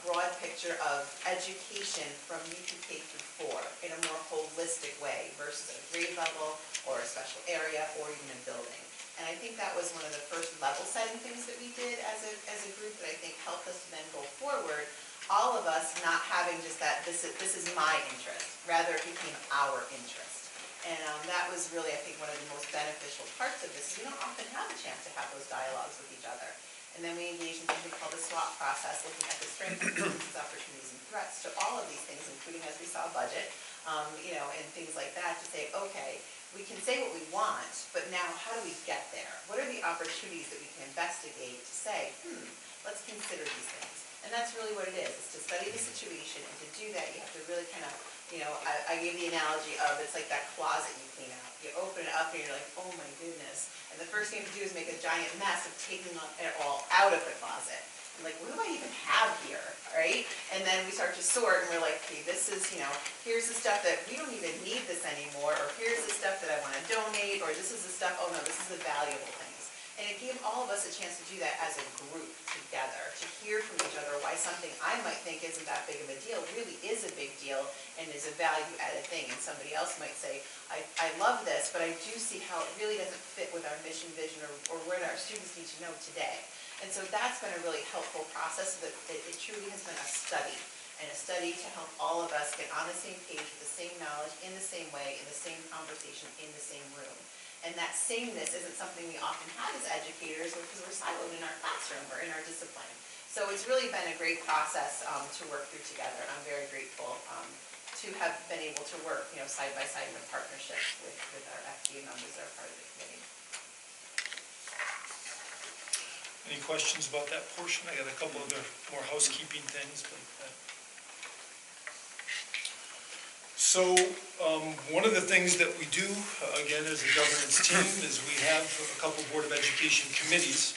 Speaker 12: broad picture of education from UP-K through 4 in a more holistic way versus a grade level or a special area or even a building. And I think that was one of the first level-setting things that we did as a group that I think helped us to then go forward. All of us not having just that, this is my interest, rather it became our interest. And that was really, I think, one of the most beneficial parts of this. We don't often have a chance to have those dialogues with each other. And then we engaged in something called the SWOT process, looking at the strengths, weaknesses, opportunities, and threats to all of these things, including, as we saw, budget, you know, and things like that, to say, okay, we can say what we want, but now how do we get there? What are the opportunities that we can investigate to say, let's consider these things? And that's really what it is to study the situation, and to do that, you have to really kind of, you know, I gave the analogy of it's like that closet you clean out. You open it up and you're like, oh my goodness. And the first thing you have to do is make a giant mess of taking it all out of the closet. I'm like, what do I even have here, right? And then we start to sort and we're like, okay, this is, you know, here's the stuff that we don't even need this anymore, or here's the stuff that I want to donate, or this is the stuff, oh no, this is the valuable things. And it gave all of us a chance to do that as a group together, to hear from each other why something I might think isn't that big of a deal really is a big deal and is a value-added thing. And somebody else might say, I love this, but I do see how it really doesn't fit with our mission, vision, or what our students need to know today. And so that's been a really helpful process, that it truly has been a study, and a study to help all of us get on the same page with the same knowledge, in the same way, in the same conversation, in the same room. And that sameness isn't something we often have as educators because we're siloed in our classroom or in our discipline. So it's really been a great process to work through together, and I'm very grateful to have been able to work, side by side in a partnership with our FBA members that are part of the committee.
Speaker 3: Any questions about that portion? I got a couple other more housekeeping things, but. So, one of the things that we do, again, as a governance team, is we have a couple Board of Education committees.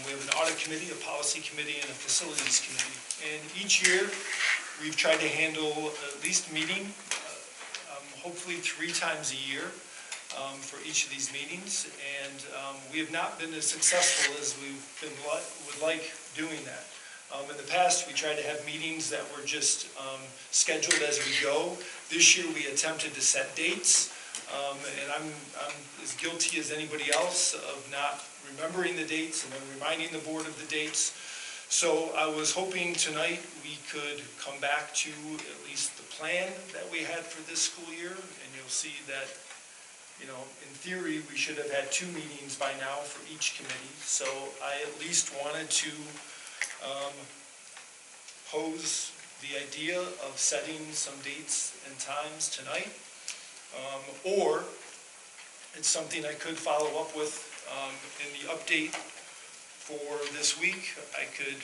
Speaker 3: We have an audit committee, a policy committee, and a facilities committee. And each year, we've tried to handle at least a meeting, hopefully 3 times a year for each of these meetings. And we have not been as successful as we would like doing that. In the past, we tried to have meetings that were just scheduled as we go. This year, we attempted to set dates, and I'm as guilty as anybody else of not remembering the dates and then reminding the board of the dates. So I was hoping tonight we could come back to at least the plan that we had for this school year, and you'll see that, in theory, we should have had 2 meetings by now for each committee. So I at least wanted to pose the idea of setting some dates and times tonight, or it's something I could follow up with in the update for this week. I could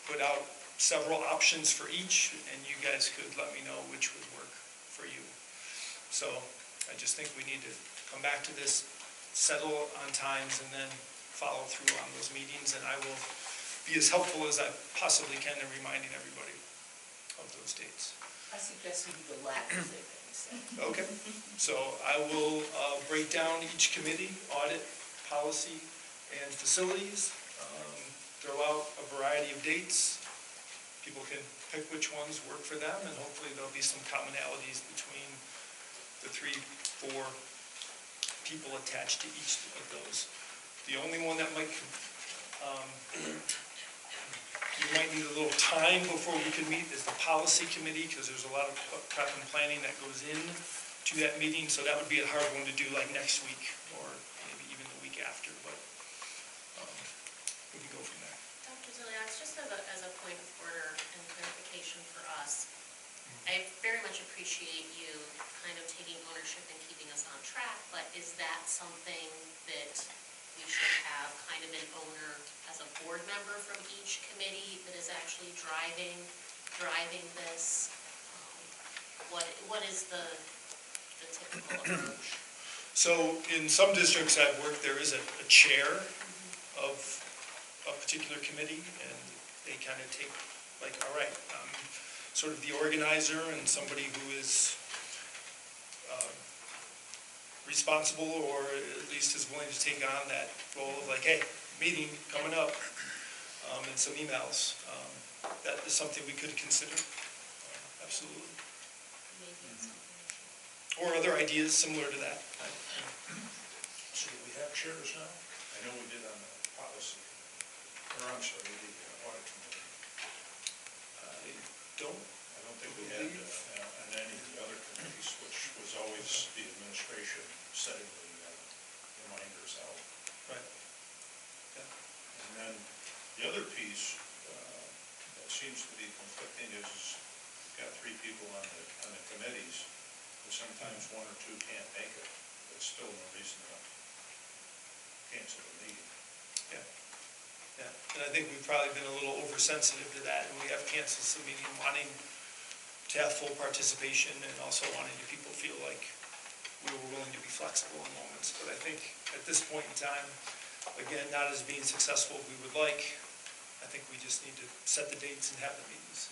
Speaker 3: put out several options for each, and you guys could let me know which would work for you. So I just think we need to come back to this, settle on times, and then follow through on those meetings, and I will be as helpful as I possibly can in reminding everybody of those dates.
Speaker 2: I suggest we do the last thing that you said.
Speaker 3: Okay, so I will break down each committee, audit, policy, and facilities, throw out a variety of dates. People can pick which ones work for them, and hopefully there'll be some commonalities between the 3, 4 people attached to each of those. The only one that might you might need a little time before we can meet is the policy committee, because there's a lot of prep and planning that goes in to that meeting, so that would be a hard one to do like next week, or maybe even the week after, but we can go from there.
Speaker 6: Dr. Ziliak, just as a point of order and clarification for us, I very much appreciate you kind of taking ownership and keeping us on track, but is that something that we should have kind of an owner as a board member from each committee that is actually driving this? What is the typical approach?
Speaker 3: So in some districts I've worked, there is a chair of a particular committee, and they kind of take, like, all right, sort of the organizer and somebody who is responsible, or at least is willing to take on that role of like, hey, meeting coming up, and some emails. That is something we could consider, absolutely. Or other ideas similar to that.
Speaker 9: So we have chairs now? I know we did on the policy, or I'm sorry, the audit committee.
Speaker 3: I don't
Speaker 9: think we had on any of the other committees, which was always the administration setting the reminders out.
Speaker 3: Right. Yeah.
Speaker 9: And then the other piece that seems to be conflicting is we've got 3 people on the committees, but sometimes 1 or 2 can't make it. But still no reason to cancel the meeting.
Speaker 3: Yeah. Yeah, and I think we've probably been a little oversensitive to that, and we have canceled some meeting wanting to have full participation, and also wanting to people feel like we were willing to be flexible in moments. But I think at this point in time, again, not as being successful as we would like, I think we just need to set the dates and have the meetings.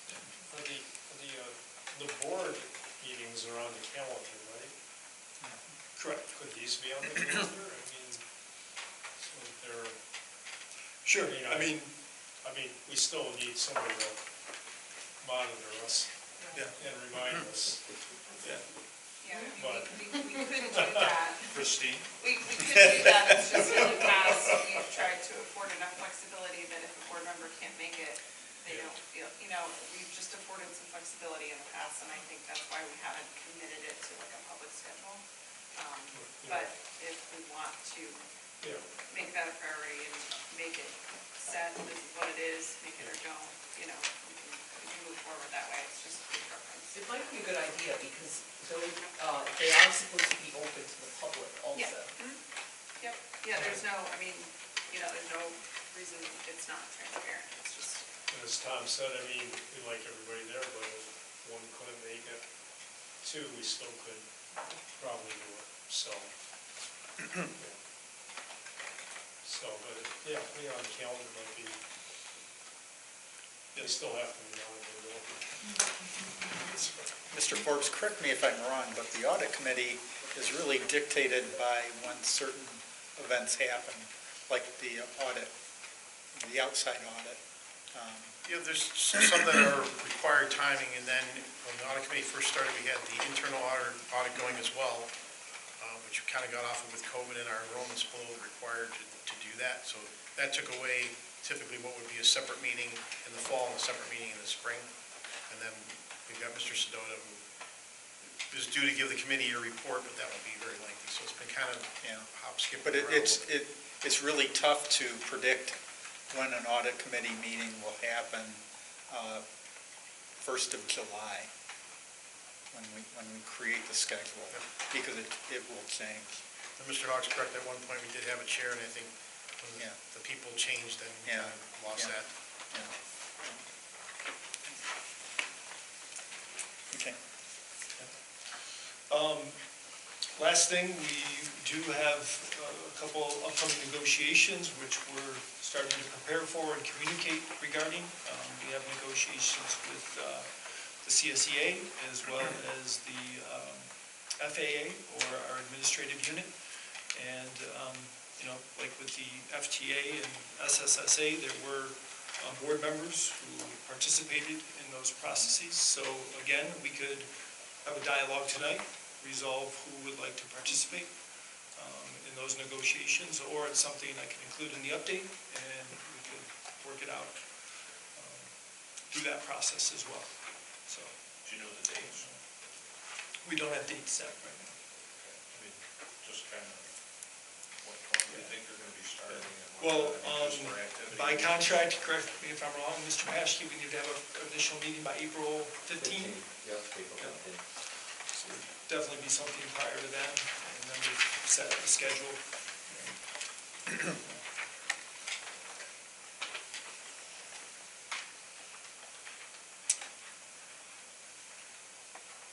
Speaker 11: The board meetings are on the calendar, right?
Speaker 3: Correct.
Speaker 11: Could these be on the calendar? I mean, so they're.
Speaker 3: Sure,
Speaker 11: I mean, we still need somebody to monitor us
Speaker 3: yeah,
Speaker 11: and remind us.
Speaker 3: yeah.
Speaker 8: Yeah,
Speaker 11: But-
Speaker 8: we could do that.
Speaker 9: Christine?
Speaker 8: We could do that, it's just in the past, we've tried to afford enough flexibility that if a board member can't make it, they don't feel, we've just afforded some flexibility in the past, and I think that's why we haven't committed it to like a public schedule. But if we want to
Speaker 11: Yeah.
Speaker 8: make that a priority and make it set, this is what it is, make it or don't, you know, we can move forward that way, it's just a preference.
Speaker 2: It might be a good idea because they are supposed to be open to the public also.
Speaker 8: Yeah. Yep, yeah, there's no, I mean, you know, there's no reason it's not transparent, it's just.
Speaker 11: And as Tom said, I mean, we like everybody there, but if one couldn't make it, two, we still could probably do it, so. Yeah. So, but, yeah, putting it on the calendar might be, they still have to be on it, they don't.
Speaker 1: Mr. Forbes, correct me if I'm wrong, but the audit committee is really dictated by when certain events happen, like the audit, the outside audit.
Speaker 10: Yeah, there's some that are required timing, and then when the audit committee first started, we had the internal audit going as well, which kind of got off with COVID and our enrollments below the required to do that. So that took away typically what would be a separate meeting in the fall and a separate meeting in the spring. And then we've got Mr. Sedota, who is due to give the committee a report, but that will be very lengthy. So it's been kind of hop, skip,
Speaker 1: But
Speaker 10: around.
Speaker 1: it's really tough to predict when an audit committee meeting will happen, 1st of July, when we create the schedule, because it will change.
Speaker 10: And Mr. Hawk's correct, at one point we did have a chair, and I think when the people changed, then we kind of lost that.
Speaker 1: Okay.
Speaker 3: Last thing, we do have a couple upcoming negotiations, which we're starting to prepare for and communicate regarding. We have negotiations with the CSEA as well as the FAA, or our administrative unit. And, you know, like with the FTA and SSSA, there were board members who participated in those processes. So again, we could have a dialogue tonight, resolve who would like to participate in those negotiations, or it's something I can include in the update, and we could work it out through that process as well. So,
Speaker 9: Do you know the dates?
Speaker 3: we don't have dates set right now.
Speaker 9: I mean, just kind of, what do you think they're going to be starting? And
Speaker 3: Well,
Speaker 9: what just for activity?
Speaker 3: by contract, correct me if I'm wrong, Mr. Paschke, we need to have an initial meeting by April 15th.
Speaker 7: Yeah, April 15th.
Speaker 3: So definitely be something prior to then, and then we set the schedule.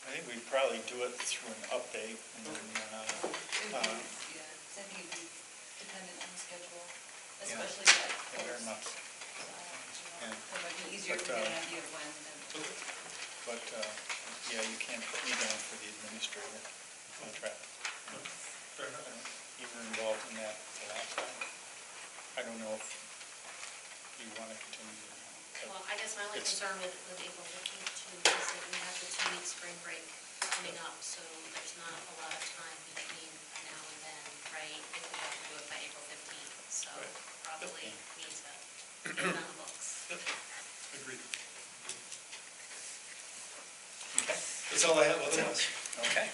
Speaker 1: I think we'd probably do it through an update, and then,
Speaker 8: Yeah, I think it'd be dependent on the schedule, especially that.
Speaker 1: very much.
Speaker 8: It might be easier to get an idea of when than.
Speaker 1: But, yeah, you can't put me down for the administrator contract.
Speaker 3: Fair enough.
Speaker 1: You were involved in that the last time. I don't know if you want to continue.
Speaker 6: Well, I guess my only
Speaker 1: It's-
Speaker 6: concern with April 15th too is that we have the 2-week spring break coming up, so there's not a lot of time between now and then, right? If we have to do it by April 15th, so probably need to get it on the books.
Speaker 3: Agreed.
Speaker 1: Okay.
Speaker 3: That's all I have otherwise.
Speaker 1: Okay,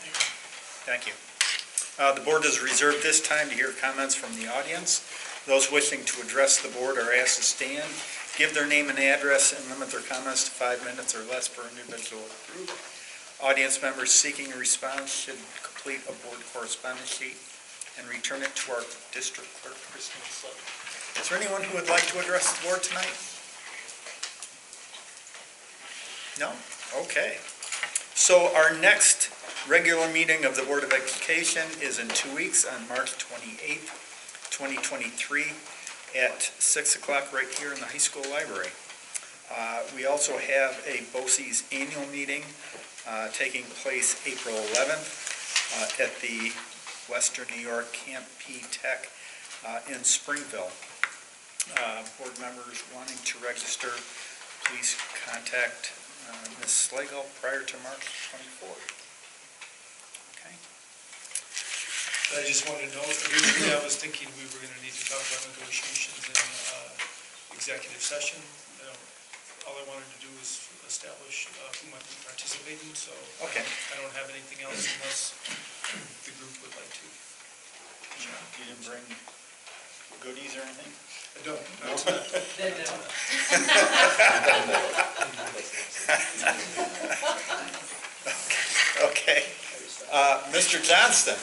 Speaker 1: thank you. The board is reserved this time to hear comments from the audience. Those wishing to address the board are asked to stand, give their name and address, and limit their comments to 5 minutes or less per individual group. Audience members seeking a response should complete a board correspondence sheet and return it to our district clerk, Christine Slade. Is there anyone who would like to address the board tonight? No? Okay. So our next regular meeting of the Board of Education is in 2 weeks on March 28th, 2023 at 6 o'clock right here in the high school library. We also have a BOCES annual meeting taking place April 11th at the Western New York Camp P Tech in Springville. Board members wanting to register, please contact Ms. Slagle prior to March 24th. Okay.
Speaker 3: I just wanted to note, originally I was thinking we were going to need to talk about negotiations in executive session. You know, all I wanted to do was establish who might be participating, so
Speaker 1: Okay.
Speaker 3: I don't have anything else unless the group would like to.
Speaker 1: You didn't bring goodies or anything?
Speaker 3: I don't, not tonight.
Speaker 2: Then no.
Speaker 1: Okay. Mr. Johnston?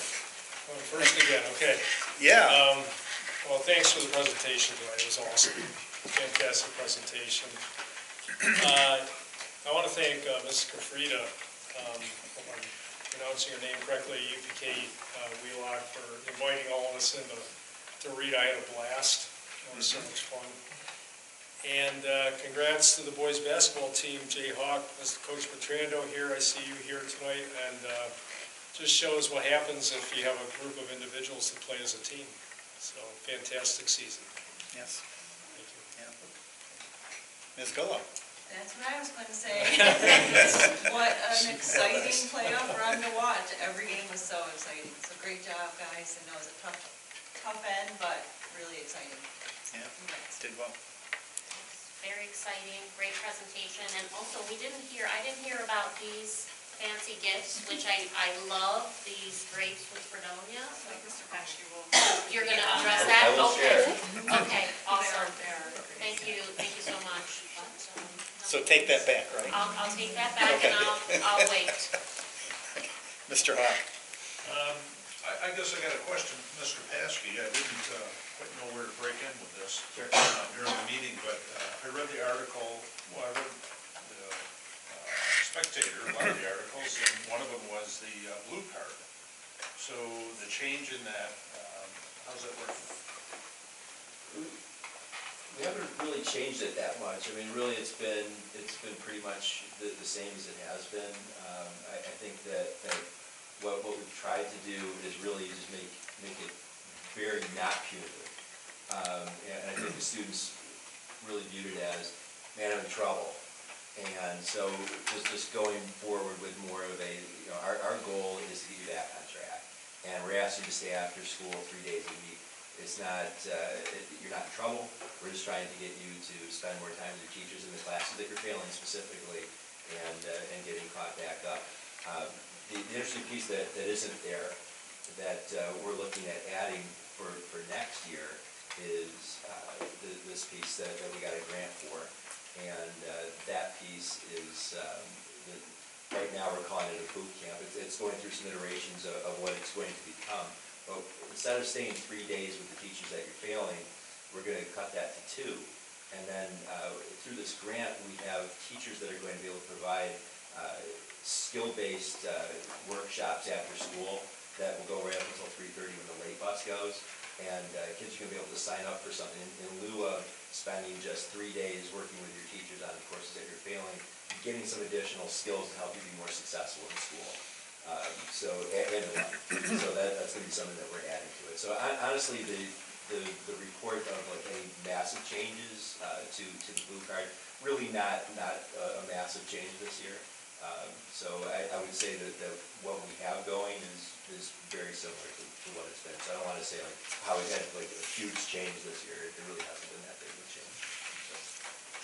Speaker 11: Well, first again, okay.
Speaker 1: Yeah.
Speaker 11: Well, thanks for the presentation tonight, it was awesome. Fantastic presentation. I want to thank Mrs. Kafrida, hope I'm pronouncing her name correctly, UPK Wheelock, for inviting all of us in to read. I had a blast, it was so much fun. And congrats to the boys basketball team, Jay Hawk, Mr. Coach Petrando here, I see you here tonight, and just shows what happens if you have a group of individuals that play as a team. So, fantastic season.
Speaker 1: Yes.
Speaker 11: Thank you.
Speaker 1: Yeah. Ms. Gullo?
Speaker 8: That's what I was going to say. What an exciting playoff run to watch. Every game was so exciting. So great job, guys. I know it was a tough end, but really exciting.
Speaker 1: Yeah,
Speaker 8: Congrats.
Speaker 1: did well.
Speaker 6: Very exciting, great presentation, and also I didn't hear about these fancy gifts, which I love, these grapes with Fredonia.
Speaker 8: Mr. Pesci will.
Speaker 6: You're gonna address that?
Speaker 7: I will
Speaker 6: Okay.
Speaker 7: share.
Speaker 6: Okay, awesome.
Speaker 8: They're
Speaker 6: Thank you so much. But,
Speaker 1: So take that back, right?
Speaker 6: I'll take that back and I'll wait.
Speaker 1: Mr. Hawk?
Speaker 9: I guess I got a question, Mr. Paskey. I didn't quite know where to break in with this during the meeting, but I read the article, I read the Spectator, a lot of the articles, and one of them was the blue card. So the change in that, how's that work?
Speaker 7: We haven't really changed it that much. I mean, really, it's been pretty much the same as it has been. I think that what we've tried to do is really just make it very not punitive. And I think the students really viewed it as, man, I'm in trouble. And so just going forward with more of a, our goal is to get you back on track. And we're asking you to stay after school 3 days a week. It's not, you're not in trouble. We're just trying to get you to spend more time with your teachers in the classes that you're failing specifically and getting caught back up. The interesting piece that isn't there that we're looking at adding for next year is this piece that we got a grant for. And that piece is, right now we're calling it a boot camp. It's going through some iterations of what it's going to become. But instead of staying 3 days with the teachers that you're failing, we're going to cut that to 2. And then through this grant, we have teachers that are going to be able to provide skill-based workshops after school that will go right up until 3:30 when the late bus goes. And kids are going to be able to sign up for something in lieu of spending just 3 days working with your teachers on the courses that you're failing, getting some additional skills to help you be more successful in school. So that's going to be something that we're adding to it. So honestly, the report of like any massive changes to the blue card, really not a massive change this year. So I would say that what we have going is very similar to what it's been. So I don't want to say like how it had like a huge change this year. It really hasn't been that big of a change.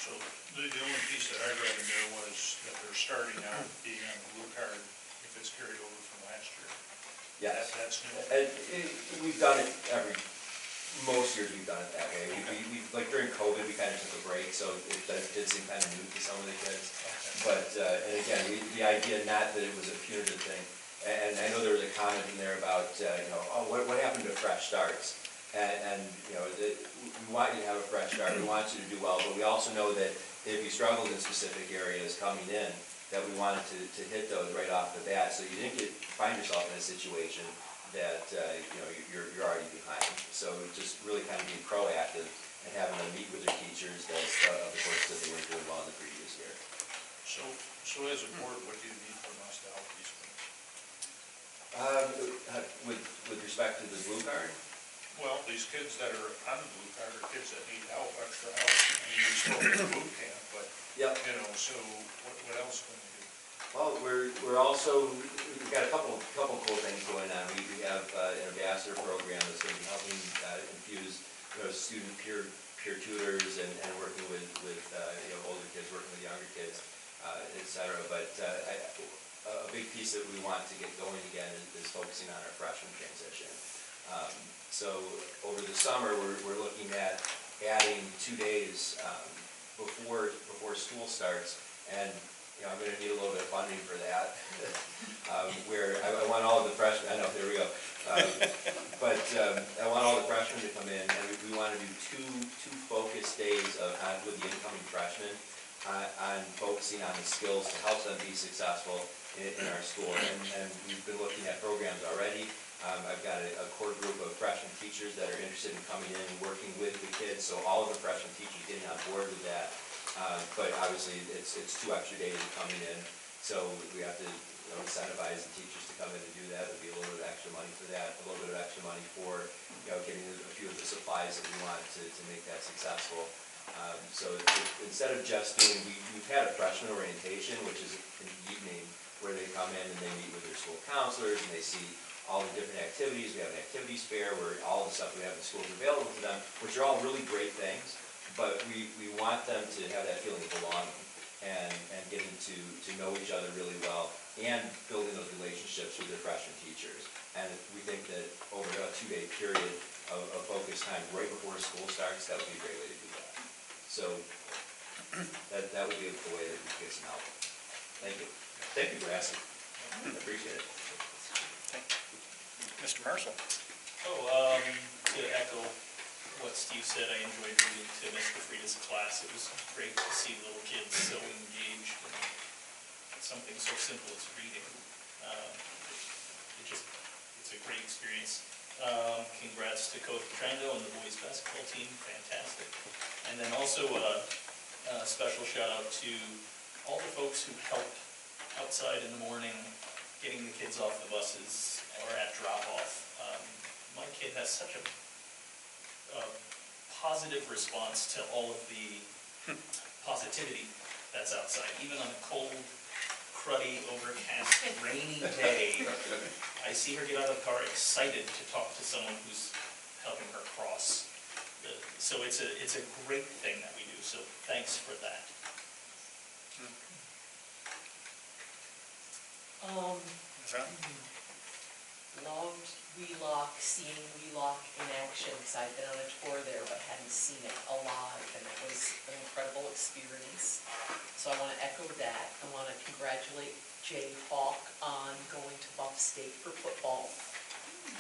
Speaker 9: So the only piece that I read in there was that they're starting out being on the blue card if it's carried over from last year.
Speaker 7: Yes.
Speaker 9: That's new.
Speaker 7: We've done it most years we've done it that way. We like during COVID, we kind of took a break, so it did seem kind of new to some of the kids. But, and again, the idea not that it was a punitive thing, and I know there was a comment in there about, what happened to fresh starts? And we want you to have a fresh start, we want you to do well, but we also know that if you struggled in specific areas coming in, that we wanted to hit those right off the bat, so you didn't find yourself in a situation that you're already behind. So just really kind of being proactive and having them meet with their teachers of the courses that they weren't doing well in the previous year.
Speaker 9: So as a board, what do you need from us to help these kids?
Speaker 7: With respect to the blue card?
Speaker 9: Well, these kids that are on the blue card are kids that need help, extra help. I mean, you spoke of boot camp, but,
Speaker 7: Yep.
Speaker 9: So what else can we do?
Speaker 7: Well, we're also, we've got a couple cool things going on. We have an ambassador program that's going to be helping infuse student peer tutors and working with older kids, working with younger kids, et cetera. But a big piece that we want to get going again is focusing on our freshman transition. So over the summer, we're looking at adding 2 days before school starts. And, you know, I'm gonna need a little bit of funding for that. Where I want all of the freshmen, I know, there we go. But I want all the freshmen to come in, and we wanna do two focus days with the incoming freshmen on focusing on the skills to help them be successful in our school. And we've been looking at programs already. I've got a core group of freshman teachers that are interested in coming in and working with the kids, so all of the freshman teachers getting on board with that. But obviously, it's 2 extra days of coming in, so we have to incentivize the teachers to come in and do that. There'll be a little bit of extra money for that, a little bit of extra money for, getting a few of the supplies that we want to make that successful. So instead of just doing, we've had a freshman orientation, which is in the evening, where they come in and they meet with their school counselors and they see all the different activities. We have an activities fair where all the stuff we have in school is available to them, which are all really great things, but we want them to have that feeling of belonging and getting to know each other really well and building those relationships with their freshman teachers. And we think that over a 2-day period of focus time right before school starts, that would be a great way to do that. So that would be the way that we could get some help. Thank you. Thank you for asking. I appreciate it.
Speaker 1: Mr. Marshall?
Speaker 13: To echo what Steve said, I enjoyed reading to Mr. Frida's class. It was great to see little kids so engaged in something so simple as reading. It's a great experience. Congrats to Coach Petrando and the boys basketball team, fantastic. And then also a special shout out to all the folks who helped outside in the morning, getting the kids off the buses or at drop-off. My kid has such a positive response to all of the positivity that's outside. Even on a cold, cruddy, overcast, rainy day, I see her get out of the car excited to talk to someone who's helping her cross. So it's a great thing that we do, so thanks for that.
Speaker 2: Loved Wheelock, seeing Wheelock in action, because I've been on a tour there but hadn't seen it alive, and it was an incredible experience. So I want to echo that. I want to congratulate Jay Hawk on going to Buff State for football.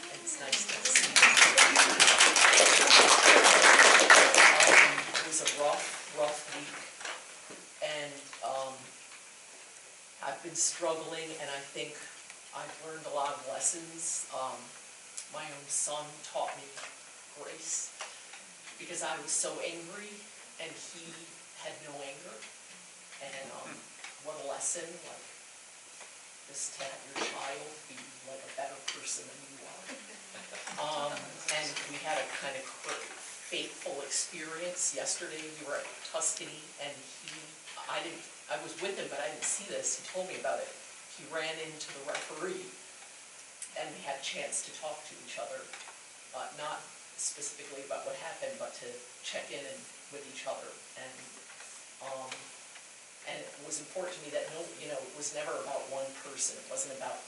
Speaker 2: And it's nice to see him. It was a rough week, and I've been struggling, and I think I've learned a lot of lessons. My own son taught me grace because I was so angry and he had no anger. And what a lesson, like, just to have your child be like a better person than you are. And we had a kind of fateful experience yesterday. We were at Tuscany and I was with him, but I didn't see this. He told me about it. He ran into the referee, and we had a chance to talk to each other, not specifically about what happened, but to check in with each other. And it was important to me that it was never about one person. It wasn't about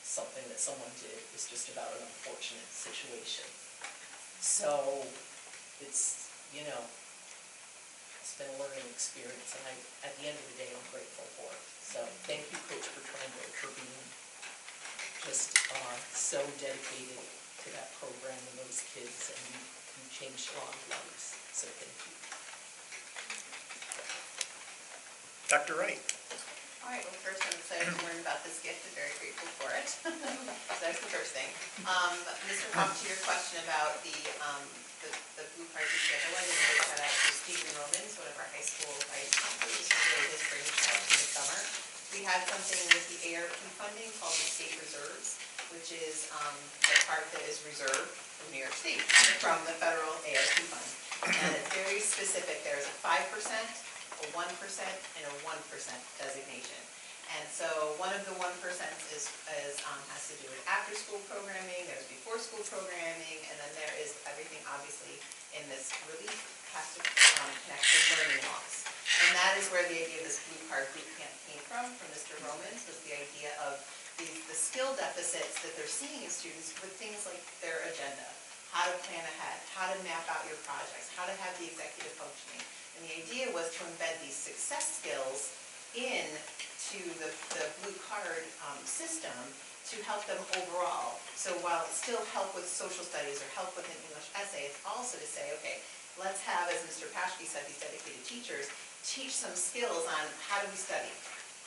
Speaker 2: something that someone did. It was just about an unfortunate situation. So it's been a learning experience, and at the end of the day, I'm grateful for it. So thank you, Coach Petrando, for being just so dedicated to that program and those kids, and you changed a lot of lives. So thank you.
Speaker 1: Dr. Wright?
Speaker 12: All right, well, first I'm excited to learn about this gift and very grateful for it. So that's the first thing. Mr. Hawk, to your question about the blue card gift, I wanted to give a shout out to Stephen Romans, one of our high school vice principals. This was really his brainchild in the summer. We had something with the ARP funding called the State Reserves, which is the part that is reserved from New York State from the federal ARP fund. And it's very specific. There's a 5%, a 1%, and a 1% designation. And so one of the 1% has to do with after-school programming, there's before-school programming, and then there is everything, obviously, in this relief has to connect to learning loss. And that is where the idea of this blue card boot camp came from Mr. Romans, was the idea of the skill deficits that they're seeing in students with things like their agenda. how to plan ahead, how to map out your projects, how to have the executive functioning. And the idea was to embed these success skills into the blue card system to help them overall. So while it's still help with social studies or help with an English essay, it's also to say, okay, let's have, as Mr. Paschke said, these dedicated teachers, teach some skills on how do we study,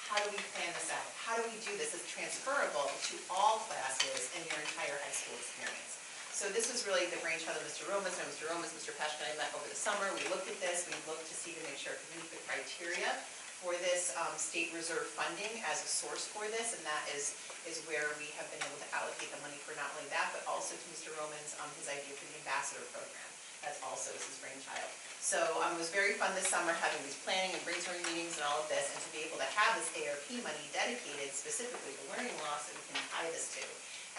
Speaker 12: how do we plan this out, how do we do this as transferable to all classes in your entire high school experience. So this was really the brainchild of Mr. Romas, and Mr. Paschke and I met over the summer. We looked at this, we looked to see to make sure it could meet the criteria for this state reserve funding as a source for this, and that is where we have been able to allocate the money for not only that, but also to Mr. Romans, his idea for the ambassador program. That's also his brainchild. So it was very fun this summer having these planning and brainstorming meetings and all of this, and to be able to have this ARP money dedicated specifically to learning loss that we can tie this to.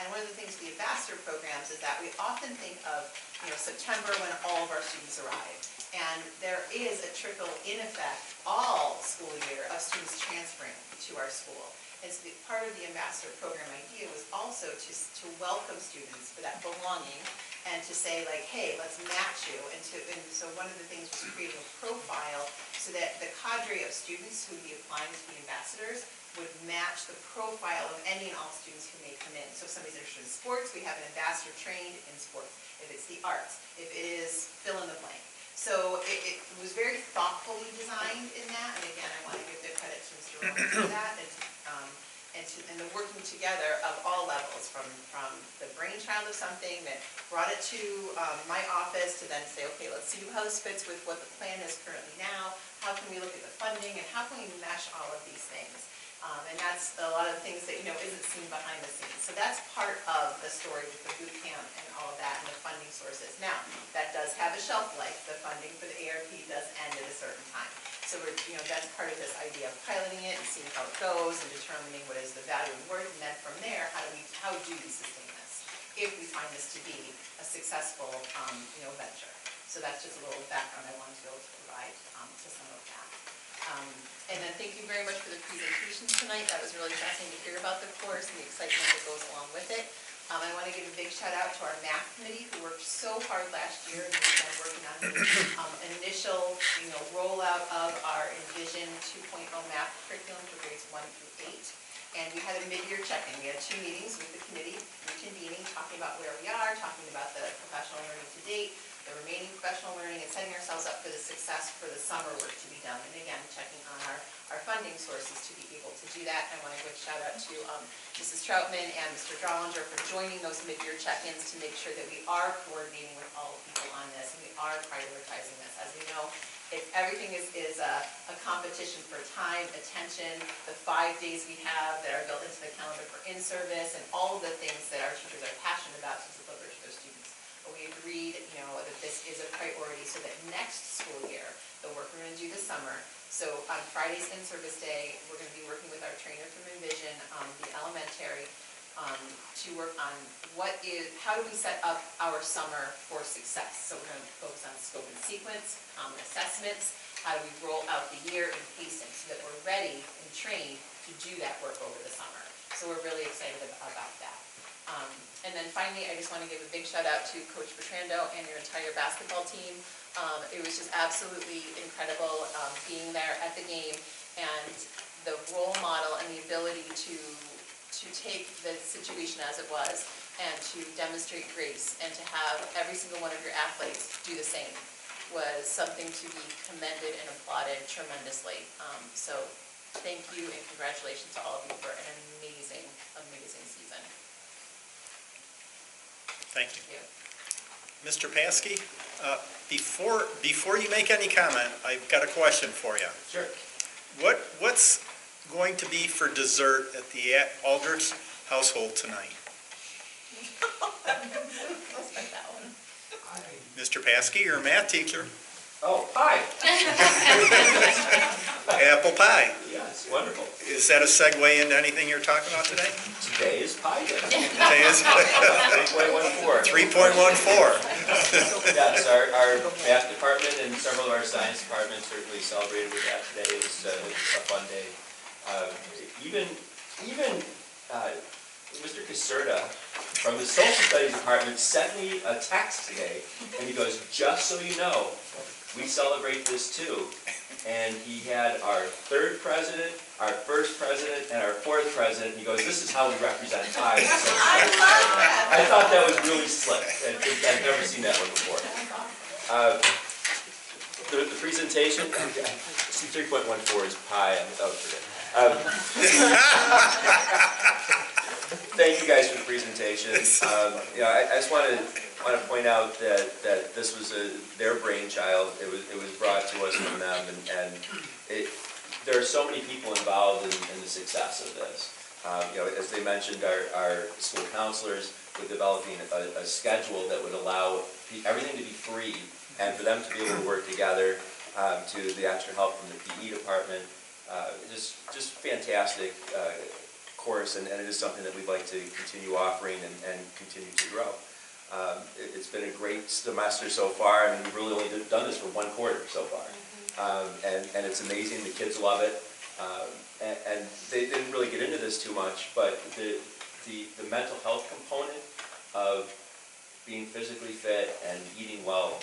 Speaker 12: And one of the things with the ambassador programs is that we often think of, September when all of our students arrive. And there is a trickle in effect all school year of students transferring to our school. And so part of the ambassador program idea was also to welcome students for that belonging and to say like, hey, let's match you. And so one of the things was creating a profile so that the cadre of students who would be applying to be ambassadors would match the profile of any and all students who may come in. So if somebody's interested in sports, we have an ambassador trained in sports. If it's the arts, if it is fill in the blank. So it was very thoughtfully designed in that, and again, I want to give the credit to Mr. Roman for that, and the working together of all levels, from the brainchild of something that brought it to my office to then say, okay, let's see how this fits with what the plan is currently now, how can we look at the funding, and how can we mesh all of these things. And that's a lot of the things that, isn't seen behind the scenes. So that's part of the story with the boot camp and all of that and the funding sources. Now, that does have a shelf life. The funding for the ARP does end at a certain time. So that's part of this idea of piloting it and seeing how it goes and determining what is the value and worth. And then from there, how do we sustain this if we find this to be a successful, venture. So that's just a little background I wanted to be able to provide to some of that. And then thank you very much for the presentations tonight. That was really fascinating to hear about the course and the excitement that goes along with it. I want to give a big shout out to our math committee who worked so hard last year and we've been working on the initial rollout of our Envision 2.0 math curriculum for grades 1 through 8. And we had a mid-year check-in. We had 2 meetings with the committee, reconvening, talking about where we are, talking about the professional learning to date, the remaining professional learning, and setting ourselves up for the success for the summer work to be done. And again, checking on our funding sources to be able to do that. I want to give a shout out to Mrs. Troutman and Mr. Drollinger for joining those mid-year check-ins to make sure that we are coordinating with all people on this and we are prioritizing this. As we know, everything is a competition for time, attention, the 5 days we have that are built into the calendar for in-service, and all of the things that our teachers are passionate about to deliver to their students. But we agreed, that this is a priority so that next school year, the work we're going to do this summer, so on Friday's in-service day, we're going to be working with our trainer from Envision, the elementary, to work on how do we set up our summer for success. So we're going to focus on scope and sequence, common assessments, how do we roll out the year and pacing so that we're ready and trained to do that work over the summer. So we're really excited about that. And then finally, I just want to give a big shout out to Coach Bertrando and your entire basketball team. It was just absolutely incredible being there at the game, and the role model and the ability to take the situation as it was and to demonstrate grace and to have every single one of your athletes do the same was something to be commended and applauded tremendously. So thank you and congratulations to all of you for an amazing, amazing season.
Speaker 1: Thank you. Mr. Paschke, before you make any comment, I've got a question for you.
Speaker 7: Sure.
Speaker 1: What's going to be for dessert at the Aldrich household tonight? Mr. Paschke, you're a math teacher.
Speaker 7: Oh, pie.
Speaker 1: Apple pie.
Speaker 7: Yes, wonderful.
Speaker 1: Is that a segue into anything you're talking about today?
Speaker 7: Today is pie day.
Speaker 1: Today is
Speaker 7: 3.14.
Speaker 1: 3.14.
Speaker 7: Yes, our math department and several of our science departments certainly celebrated with that today. It was a fun day. Even Mr. Caserta from the social studies department sent me a text today, and he goes, just so you know, we celebrate this too. And he had our third president, our first president, and our fourth president. And he goes, this is how we represent PI.
Speaker 12: I love that.
Speaker 7: I thought that was really slick. I've never seen that one before. The presentation, see 3.14 is pi. Thank you guys for the presentation. I just want to point out that this was their brainchild. It was brought to us from them, and there are so many people involved in the success of this. As they mentioned, our school counselors were developing a schedule that would allow everything to be free, and for them to be able to work together, to the extra help from the PE department. Just fantastic course, and it is something that we'd like to continue offering and continue to grow. It's been a great semester so far. I mean, we've really only done this for one quarter so far. And it's amazing. The kids love it. And they didn't really get into this too much, but the mental health component of being physically fit and eating well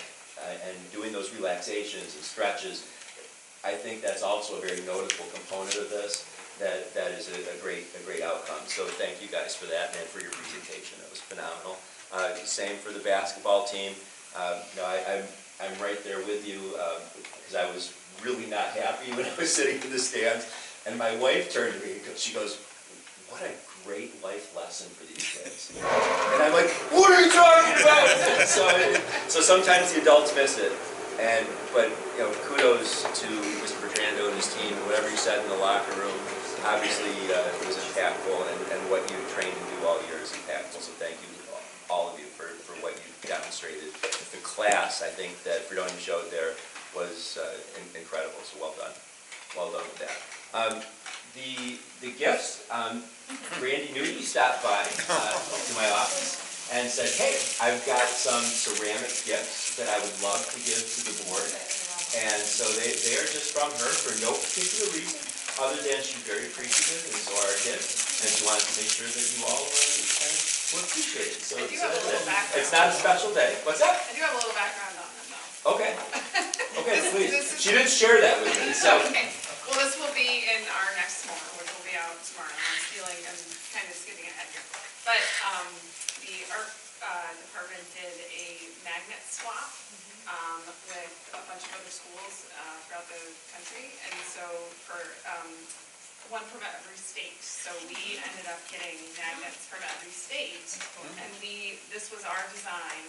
Speaker 7: and doing those relaxations and stretches, I think that's also a very noticeable component of this. That is a great outcome. So thank you guys for that and for your presentation. It was phenomenal. Same for the basketball team. I'm right there with you because I was really not happy when I was sitting in the stands. And my wife turned to me and she goes, "What a great life lesson for these kids." And I'm like, "What are you talking about?" So sometimes the adults miss it. But kudos to Mr. Bertrando and his team. Whatever you said in the locker room, obviously it was impactful, and what you trained to do all year is impactful. So thank you, all of you, for what you demonstrated. The class, I think, that Fredonia showed there was incredible. So well done. Well done with that. The gifts, Randy Newby stopped by to my office and said, "Hey, I've got some ceramic gifts that I would love to give to the board." And so they are just from her for no particular reason, other than she's very appreciative, and so are our kids. And she wanted to make sure that you all were appreciated. So
Speaker 8: I do have a little background.
Speaker 7: It's not a special day. What's that?
Speaker 8: I do have a little background on them, though.
Speaker 7: Okay. Okay, please. She didn't share that with me, so.
Speaker 8: Okay. Well, this will be in our next s'more, which will be out tomorrow. I'm kind of skipping ahead here. But the art department did a magnet swap with a bunch of other schools throughout the country. And so for one from every state. So we ended up getting magnets from every state. And this was our design.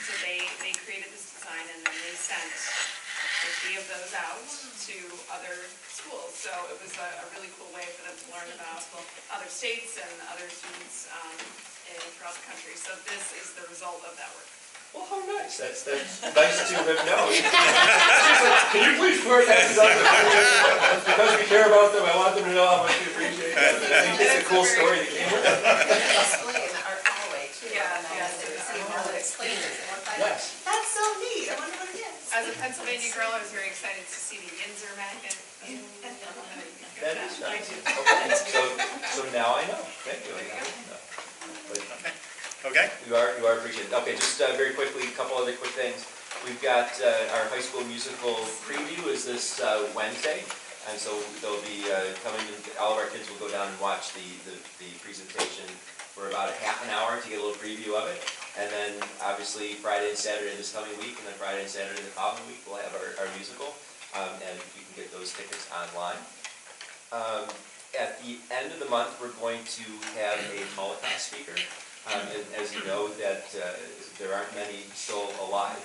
Speaker 8: So they created this design, and then they sent 50 of those out to other schools. So it was a really cool way for them to learn about other states and other students throughout the country. So this is the result of that work.
Speaker 7: Well, how nice. That's nice to have known. Can you please forward that to them? Because we care about them, I want them to know how much we appreciate them. I think it's a cool story that came with it.
Speaker 12: Display in the art hallway too.
Speaker 8: Yeah,
Speaker 12: And
Speaker 8: yeah.
Speaker 12: they see how it explains it.
Speaker 7: Yes.
Speaker 12: That's so neat. I wonder what it is.
Speaker 8: As a Pennsylvania girl, I was very excited to see the Yinzer magnet.
Speaker 7: That is nice. Okay, so now I know. Thank you.
Speaker 1: Okay?
Speaker 7: You are appreciated. Okay, just very quickly, a couple other quick things. We've got our high school musical preview is this Wednesday, and so they'll be coming. All of our kids will go down and watch the presentation for about a half an hour to get a little preview of it, and then obviously Friday and Saturday this coming week, and then Friday and Saturday the following week we'll have our musical, and you can get those tickets online. At the end of the month, we're going to have a Holocaust speaker. As you know, that there aren't many still alive.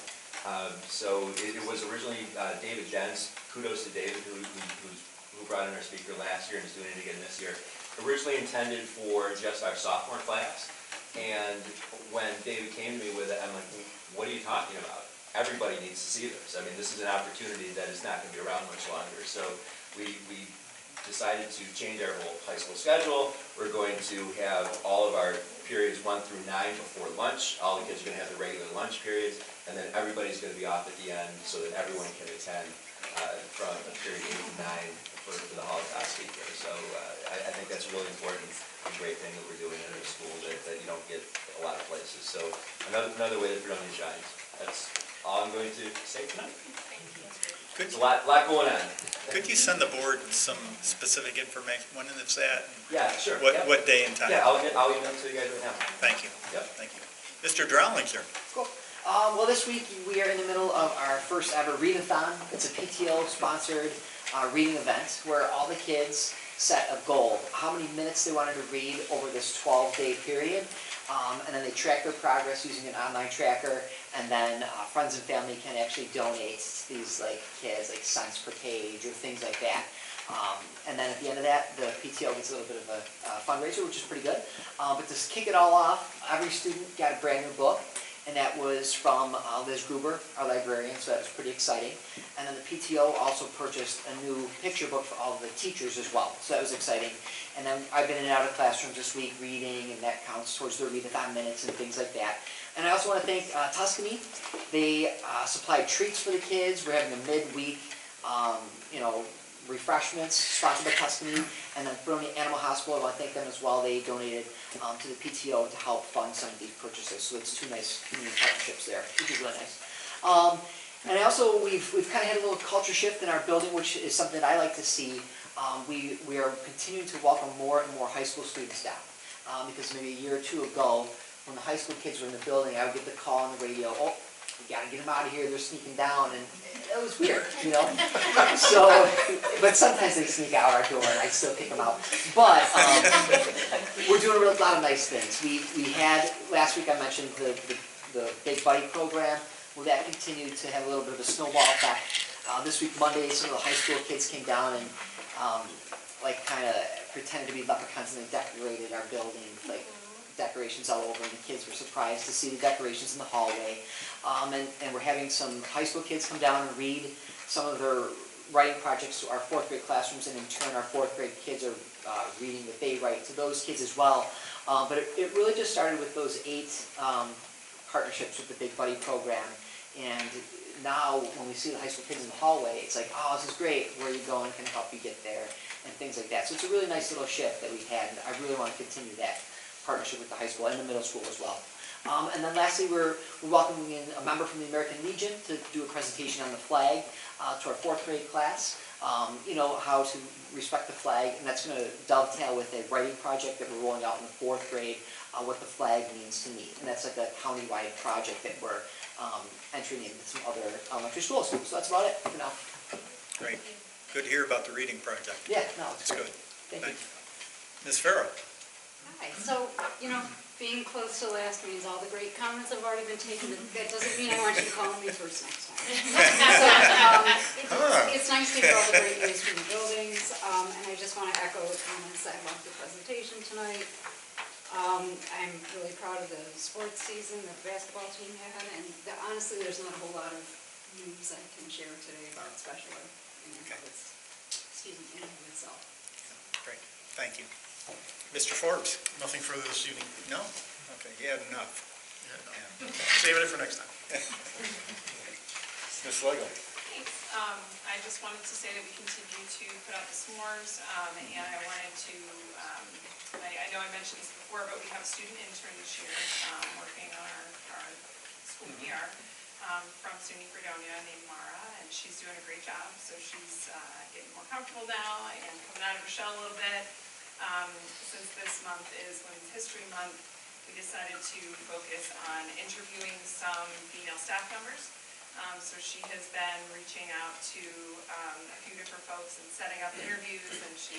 Speaker 7: So it was originally David Jens. Kudos to David, who brought in our speaker last year and is doing it again this year. Originally intended for just our sophomore class. And when David came to me with it, I'm like, what are you talking about? Everybody needs to see this. I mean, this is an opportunity that is not going to be around much longer. So we decided to change our whole high school schedule. We're going to have all of our periods 1 through 9 before lunch. All the kids are gonna have their regular lunch periods, and then everybody's gonna be off at the end so that everyone can attend from a period 8 to 9 for the Holocaust week there. So I think that's a really important and great thing that we're doing in our school that you don't get a lot of places. So another way that Fredonia shines. That's all I'm going to say tonight. There's a lot going on.
Speaker 1: Could you send the board some specific information, when is that?
Speaker 7: Yeah, sure.
Speaker 1: What day and time?
Speaker 7: Yeah, I'll email it to you guys right now.
Speaker 1: Thank you.
Speaker 7: Yep.
Speaker 1: Thank you. Mr. Drowlinger.
Speaker 14: Cool. Well, this week we are in the middle of our first ever readathon. It's a PTO-sponsored reading event where all the kids set a goal, how many minutes they wanted to read over this 12-day period, and then they track their progress using an online tracker, and then friends and family can actually donate these kids cents per page or things like that. And then at the end of that, the PTO gets a little bit of a fundraiser, which is pretty good. But to kick it all off, every student got a brand new book, and that was from Liz Gruber, our librarian, so that was pretty exciting. And then the PTO also purchased a new picture book for all of the teachers as well, so that was exciting. And then I've been in and out of classrooms this week reading, and that counts towards their readathon minutes and things like that. And I also want to thank Tuscany. They supplied treats for the kids. We're having a midweek, refreshments sponsored by Tuscany, and then Fredonia Animal Hospital, I want to thank them as well. They donated to the PTO to help fund some of these purchases. So it's 2 nice community partnerships there, which is really nice. And I also, we've kind of had a little culture shift in our building, which is something that I like to see. We are continuing to welcome more and more high school students down. Because maybe a year or 2 ago, when the high school kids were in the building, I would get the call on the radio, oh, we gotta get them out of here, they're sneaking down, and it was weird, So, but sometimes they sneak out our door and I still kick them out. But we're doing a lot of nice things. We had, last week I mentioned the Big Buddy program. Well, that continued to have a little bit of a snowball effect. This week, Monday, some of the high school kids came down and kind of pretended to be leprechauns, and they decorated our building, decorations all over, and the kids were surprised to see the decorations in the hallway. And we're having some high school kids come down and read some of their writing projects to our 4th grade classrooms, and in turn our 4th grade kids are reading what they write to those kids as well. But it really just started with those 8 partnerships with the Big Buddy program. And now when we see the high school kids in the hallway, it's like, oh, this is great, where are you going, can I help you get there, and things like that. So it's a really nice little shift that we've had, and I really want to continue that partnership with the high school and the middle school as well. And then lastly, we're welcoming in a member from the American Legion to do a presentation on the flag to our 4th grade class. How to respect the flag, and that's going to dovetail with a writing project that we're rolling out in the 4th grade, what the flag means to me. And that's like a county-wide project that we're entering into some other elementary schools. So that's about it for now.
Speaker 1: Great. Good to hear about the reading project.
Speaker 14: Yeah, no,
Speaker 1: It's good.
Speaker 14: Thank you.
Speaker 1: Ms. Farrow.
Speaker 15: Hi, so, being close to last means all the great comments have already been taken. That doesn't mean I want you to call me first next time. So, it's nice to hear all the great news from the buildings, and I just want to echo the comments. I loved the presentation tonight. I'm really proud of the sports season that the basketball team had, and honestly, there's not a whole lot of news I can share today about Special Ed in and of itself.
Speaker 1: Great. Thank you. Mr. Forbes?
Speaker 10: Nothing further this evening.
Speaker 1: No? Okay, you had enough.
Speaker 10: Yeah, no. Saving it for next time.
Speaker 1: Ms. Legel?
Speaker 16: Thanks. I just wanted to say that we continue to put out the s'mores, and I wanted to, I know I mentioned this before, but we have a student intern this year working on our school PR from SUNY Fredonia named Mara, and she's doing a great job. So she's getting more comfortable now and coming out of her shell a little bit. Since this month is Women's History Month, we decided to focus on interviewing some female staff members. So she has been reaching out to a few different folks and setting up interviews, and she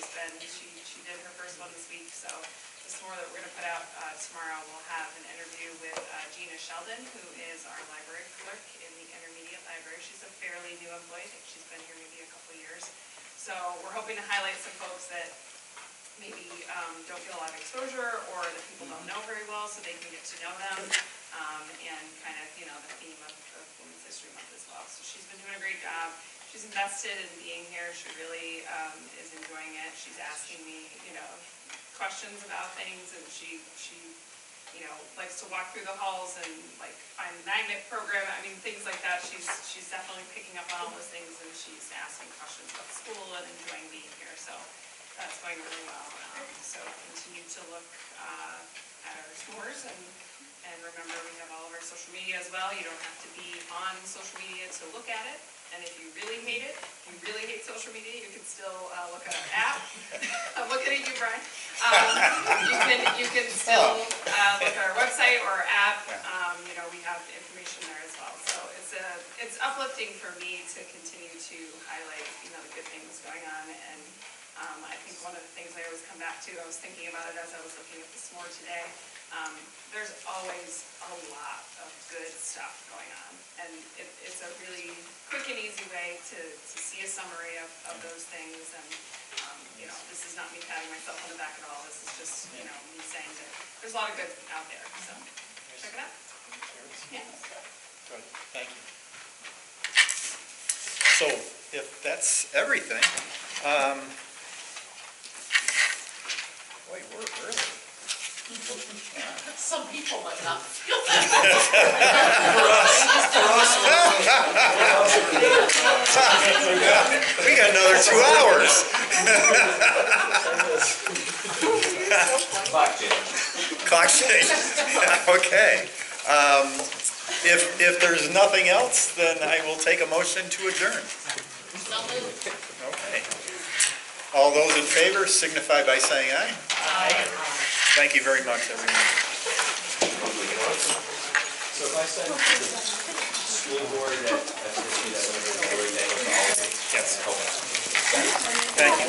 Speaker 16: did her first one this week. So the s'more that we're going to put out tomorrow will have an interview with Gina Sheldon, who is our library clerk in the intermediate library. She's a fairly new employee. I think she's been here maybe a couple of years. So we're hoping to highlight some folks that maybe don't get a lot of exposure, or that people don't know very well, so they can get to know them, and kind of, the theme of Women's History Month as well. So she's been doing a great job. She's invested in being here. She really is enjoying it. She's asking me, questions about things, and she likes to walk through the halls and like find the magnet program. I mean, things like that. She's definitely picking up on all those things, and she's asking questions about the school and enjoying being here. So that's going really well. So continue to look at our stores, and remember we have all of our social media as well. You don't have to be on social media to look at it. And if you really hate it, if you really hate social media, you can still look at our app. I'm looking at you, Brian. You can still look at our website or our app. We have information there as well. So it's uplifting for me to continue to highlight the good things going on. And I think one of the things I always come back to, I was thinking about it as I was looking at this more today. There's always a lot of good stuff going on, and it's a really quick and easy way to see a summary of those things. And this is not me patting myself on the back at all. This is just me saying that there's a lot of good out there. So check it out. Yeah.
Speaker 1: Good, thank you. So if that's everything, wait, we're early.
Speaker 2: Some people might not feel that.
Speaker 1: We got another 2 hours.
Speaker 7: Clock change.
Speaker 1: Clock change. Okay. If there's nothing else, then I will take a motion to adjourn.
Speaker 6: So moved.
Speaker 1: Okay. All those in favor signify by saying aye.
Speaker 2: Aye.
Speaker 1: Thank you very much, everyone.
Speaker 7: So if I send to the school board at FCSD that whatever, that goes to all of them?
Speaker 1: Yes.
Speaker 7: Okay.
Speaker 1: Thank you.